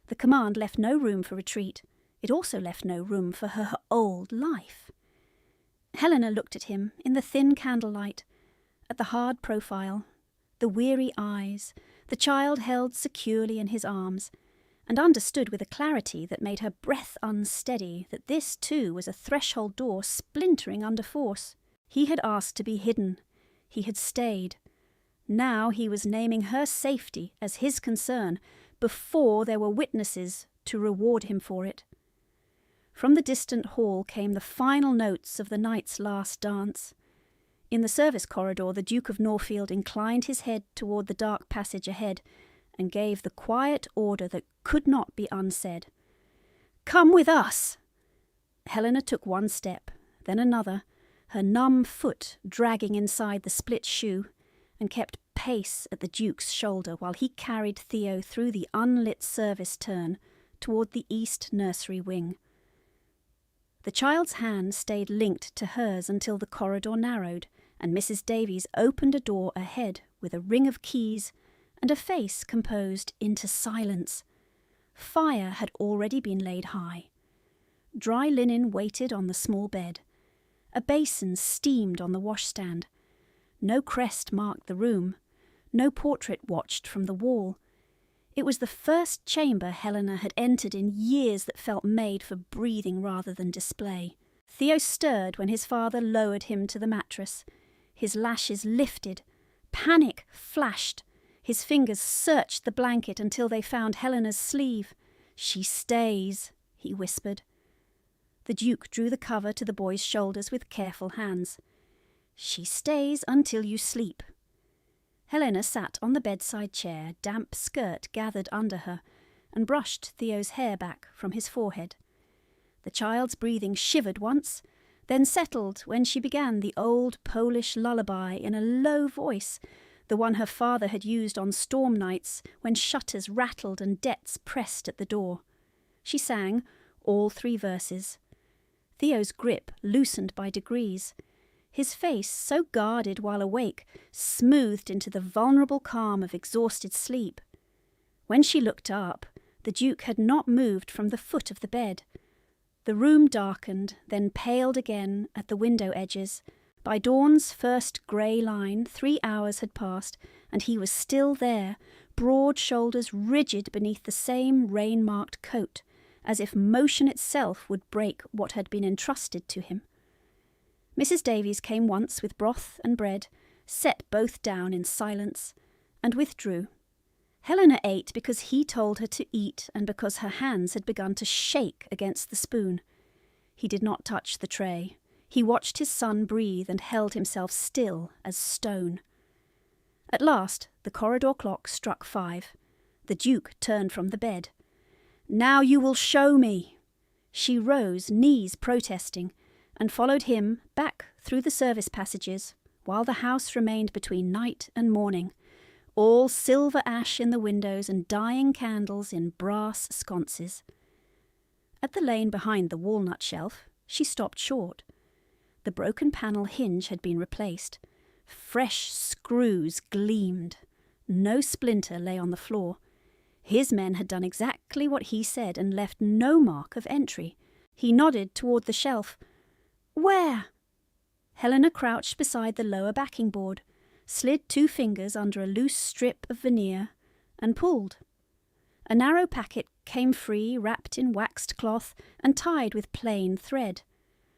The command left no room for retreat. It also left no room for her old life. Helena looked at him in the thin candlelight, at the hard profile, the weary eyes, the child held securely in his arms, and understood with a clarity that made her breath unsteady that this too was a threshold door splintering under force. He had asked to be hidden. He had stayed. Now he was naming her safety as his concern before there were witnesses to reward him for it. From the distant hall came the final notes of the night's last dance. In the service corridor, the Duke of Norfield inclined his head toward the dark passage ahead and gave the quiet order that could not be unsaid. Come with us! Helena took one step, then another, her numb foot dragging inside the split shoe, and kept pace at the Duke's shoulder while he carried Theo through the unlit service turn toward the east nursery wing. The child's hand stayed linked to hers until the corridor narrowed, and Mrs. Davies opened a door ahead with a ring of keys and a face composed into silence. Fire had already been laid high. Dry linen waited on the small bed. A basin steamed on the washstand. No crest marked the room. No portrait watched from the wall. It was the first chamber Helena had entered in years that felt made for breathing rather than display. Theo stirred when his father lowered him to the mattress. His lashes lifted. Panic flashed. His fingers searched the blanket until they found Helena's sleeve. "She stays," he whispered. The Duke drew the cover to the boy's shoulders with careful hands. "She stays until you sleep." Helena sat on the bedside chair, damp skirt gathered under her, and brushed Theo's hair back from his forehead. The child's breathing shivered once, then settled when she began the old Polish lullaby in a low voice, the one her father had used on storm nights when shutters rattled and debts pressed at the door. She sang all 3 verses. Theo's grip loosened by degrees. His face, so guarded while awake, smoothed into the vulnerable calm of exhausted sleep. When she looked up, the Duke had not moved from the foot of the bed. The room darkened, then paled again at the window edges. By dawn's first grey line, 3 hours had passed, and he was still there, broad shoulders rigid beneath the same rain-marked coat, as if motion itself would break what had been entrusted to him. Mrs. Davies came once with broth and bread, set both down in silence, and withdrew. Helena ate because he told her to eat and because her hands had begun to shake against the spoon. He did not touch the tray. He watched his son breathe and held himself still as stone. At last the corridor clock struck 5. The Duke turned from the bed. "Now you will show me." She rose, knees protesting, and followed him back through the service passages, while the house remained between night and morning, all silver ash in the windows and dying candles in brass sconces. At the lane behind the walnut shelf, she stopped short. The broken panel hinge had been replaced. Fresh screws gleamed. No splinter lay on the floor. His men had done exactly what he said and left no mark of entry. He nodded toward the shelf. "Where?" Helena crouched beside the lower backing board, slid 2 fingers under a loose strip of veneer, and pulled. A narrow packet came free, wrapped in waxed cloth and tied with plain thread.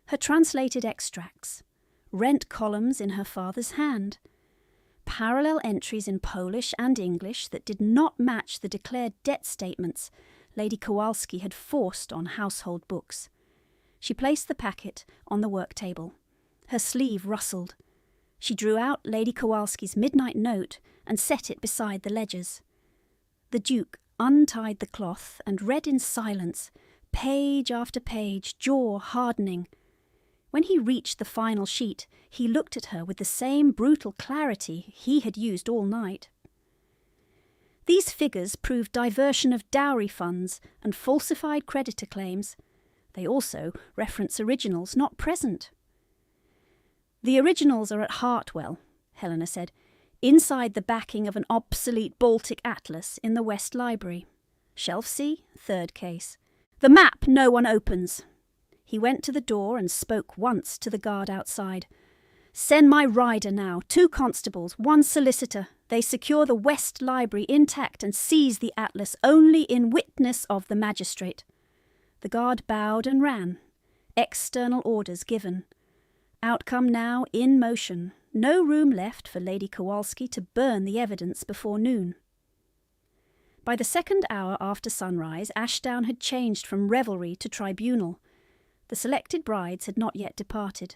Her translated extracts, rent columns in her father's hand, parallel entries in Polish and English that did not match the declared debt statements Lady Kowalski had forced on household books. She placed the packet on the work table. Her sleeve rustled. She drew out Lady Kowalski's midnight note and set it beside the ledgers. The Duke untied the cloth and read in silence, page after page, jaw hardening. When he reached the final sheet, he looked at her with the same brutal clarity he had used all night. These figures proved diversion of dowry funds and falsified creditor claims. They also reference originals not present. "The originals are at Hartwell," Helena said, "inside the backing of an obsolete Baltic atlas in the West Library. Shelf C, 3rd case. The map no one opens." He went to the door and spoke once to the guard outside. "Send my rider now, 2 constables, 1 solicitor. They secure the West Library intact and seize the atlas only in witness of the magistrate." The guard bowed and ran. External orders given. Outcome now in motion. No room left for Lady Kowalski to burn the evidence before noon. By the 2nd hour after sunrise, Ashdown had changed from revelry to tribunal. The selected brides had not yet departed.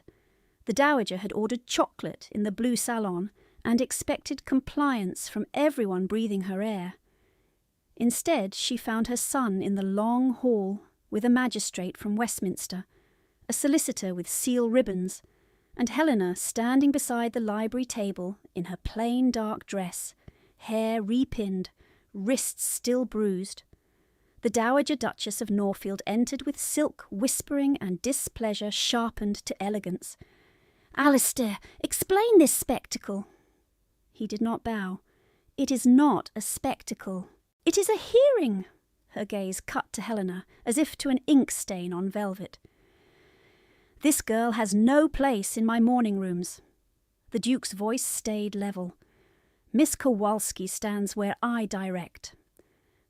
The dowager had ordered chocolate in the blue salon and expected compliance from everyone breathing her air. Instead, she found her son in the long hall with a magistrate from Westminster. a solicitor with seal ribbons, and Helena standing beside the library table in her plain dark dress, hair repinned, wrists still bruised. The Dowager Duchess of Norfield entered with silk whispering and displeasure sharpened to elegance. "Alistair, explain this spectacle." He did not bow. "It is not a spectacle. It is a hearing." Her gaze cut to Helena, as if to an ink stain on velvet. "This girl has no place in my morning rooms." The Duke's voice stayed level. "Miss Kowalski stands where I direct."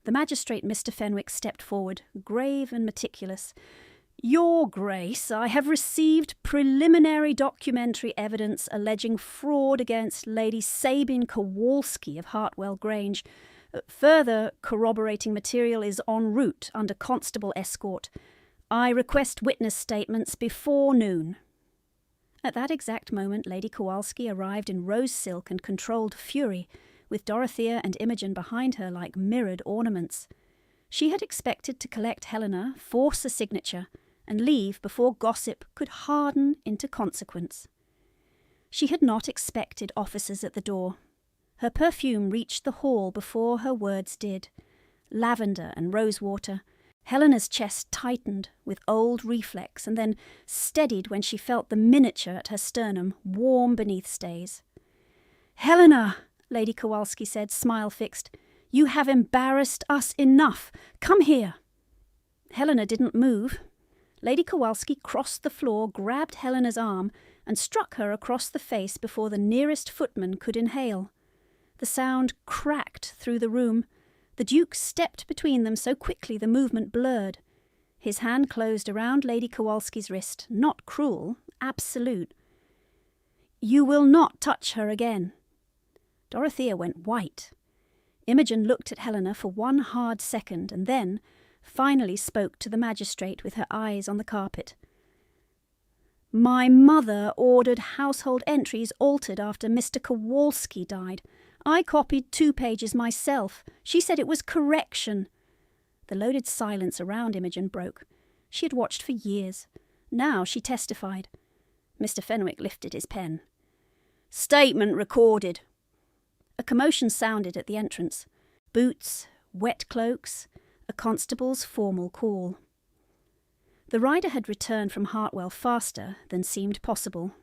The magistrate, Mr. Fenwick, stepped forward, grave and meticulous. "Your Grace, I have received preliminary documentary evidence alleging fraud against Lady Sabine Kowalski of Hartwell Grange. Further corroborating material is en route under constable escort. I request witness statements before noon." At that exact moment, Lady Kowalski arrived in rose silk and controlled fury, with Dorothea and Imogen behind her like mirrored ornaments. She had expected to collect Helena, force a signature, and leave before gossip could harden into consequence. She had not expected officers at the door. Her perfume reached the hall before her words did. Lavender and rosewater. Helena's chest tightened with old reflex and then steadied when she felt the miniature at her sternum warm beneath stays. "Helena," Lady Kowalski said, smile fixed, "you have embarrassed us enough. Come here." Helena didn't move. Lady Kowalski crossed the floor, grabbed Helena's arm, and struck her across the face before the nearest footman could inhale. The sound cracked through the room. The Duke stepped between them so quickly the movement blurred. His hand closed around Lady Kowalski's wrist, not cruel, absolute. "You will not touch her again." Dorothea went white. Imogen looked at Helena for one hard second and then finally spoke to the magistrate with her eyes on the carpet. "My mother ordered household entries altered after Mr. Kowalski died. I copied 2 pages myself. She said it was correction." The loaded silence around Imogen broke. She had watched for years. Now she testified. Mr. Fenwick lifted his pen. "Statement recorded." A commotion sounded at the entrance. Boots, wet cloaks, a constable's formal call. The rider had returned from Hartwell faster than seemed possible.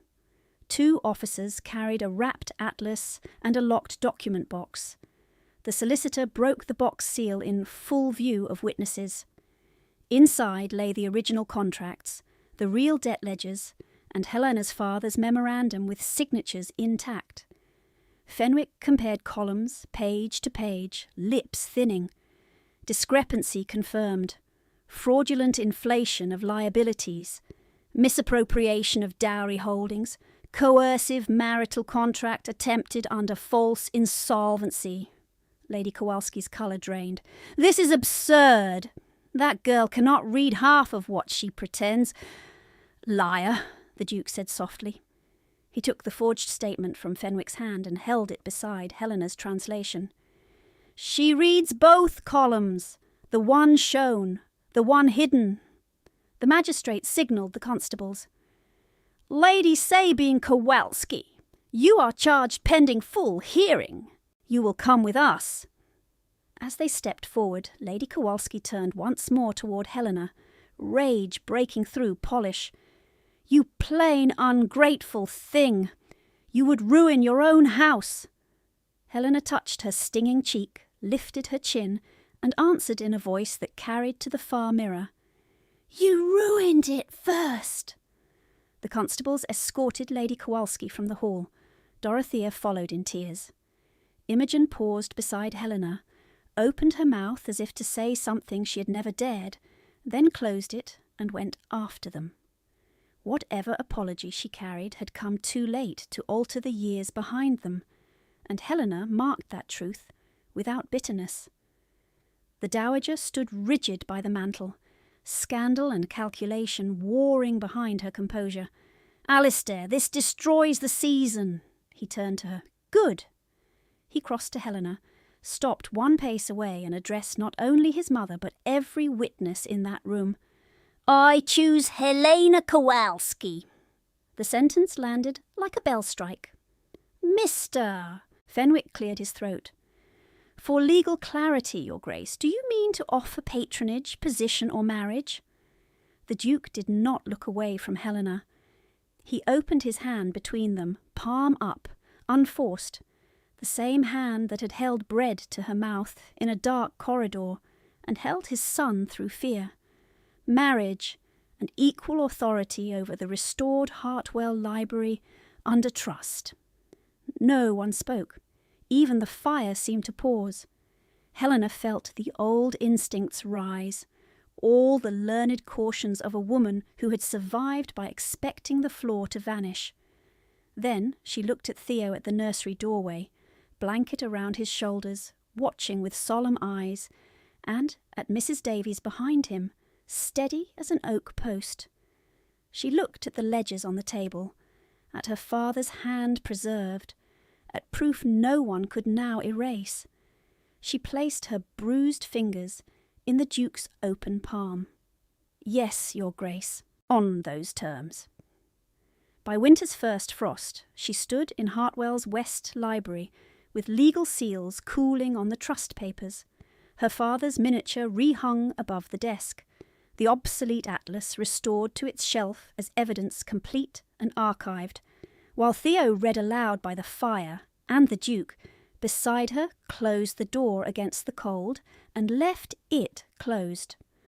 2 officers carried a wrapped atlas and a locked document box. The solicitor broke the box seal in full view of witnesses. Inside lay the original contracts, the real debt ledgers, and Helena's father's memorandum with signatures intact. Fenwick compared columns, page to page, lips thinning. Discrepancy confirmed. Fraudulent inflation of liabilities. Misappropriation of dowry holdings. Coercive marital contract attempted under false insolvency. Lady Kowalski's colour drained. "This is absurd. That girl cannot read half of what she pretends." "Liar," the Duke said softly. He took the forged statement from Fenwick's hand and held it beside Helena's translation. "She reads both columns, the one shown, the one hidden." The magistrate signalled the constables. "Lady Sabine Kowalski, you are charged pending full hearing. You will come with us." As they stepped forward, Lady Kowalski turned once more toward Helena, rage breaking through polish. "You plain, ungrateful thing! You would ruin your own house!" Helena touched her stinging cheek, lifted her chin, and answered in a voice that carried to the far mirror. "You ruined it first!" The constables escorted Lady Kowalski from the hall. Dorothea followed in tears. Imogen paused beside Helena, opened her mouth as if to say something she had never dared, then closed it and went after them. Whatever apology she carried had come too late to alter the years behind them, and Helena marked that truth without bitterness. The Dowager stood rigid by the mantel, scandal and calculation warring behind her composure. "Alistair, this destroys the season." He turned to her. "Good." He crossed to Helena, stopped 1 pace away and addressed not only his mother but every witness in that room. I choose Helena Kowalski. The sentence landed like a bell strike. Mr. Fenwick cleared his throat. For legal clarity, Your Grace, do you mean to offer patronage, position, or marriage? The Duke did not look away from Helena. He opened his hand between them, palm up, unforced, the same hand that had held bread to her mouth in a dark corridor and held his son through fear. Marriage and equal authority over the restored Hartwell Library under trust. No one spoke. Even the fire seemed to pause. Helena felt the old instincts rise, all the learned cautions of a woman who had survived by expecting the floor to vanish. Then she looked at Theo at the nursery doorway, blanket around his shoulders, watching with solemn eyes, and at Mrs. Davies behind him, steady as an oak post. She looked at the ledgers on the table, at her father's hand preserved, at proof no one could now erase. She placed her bruised fingers in the Duke's open palm. Yes, Your Grace, on those terms. By winter's first frost, she stood in Hartwell's West Library, with legal seals cooling on the trust papers, her father's miniature rehung above the desk, the obsolete atlas restored to its shelf as evidence complete and archived, while Theo read aloud by the fire, and the Duke, beside her, closed the door against the cold and left it closed.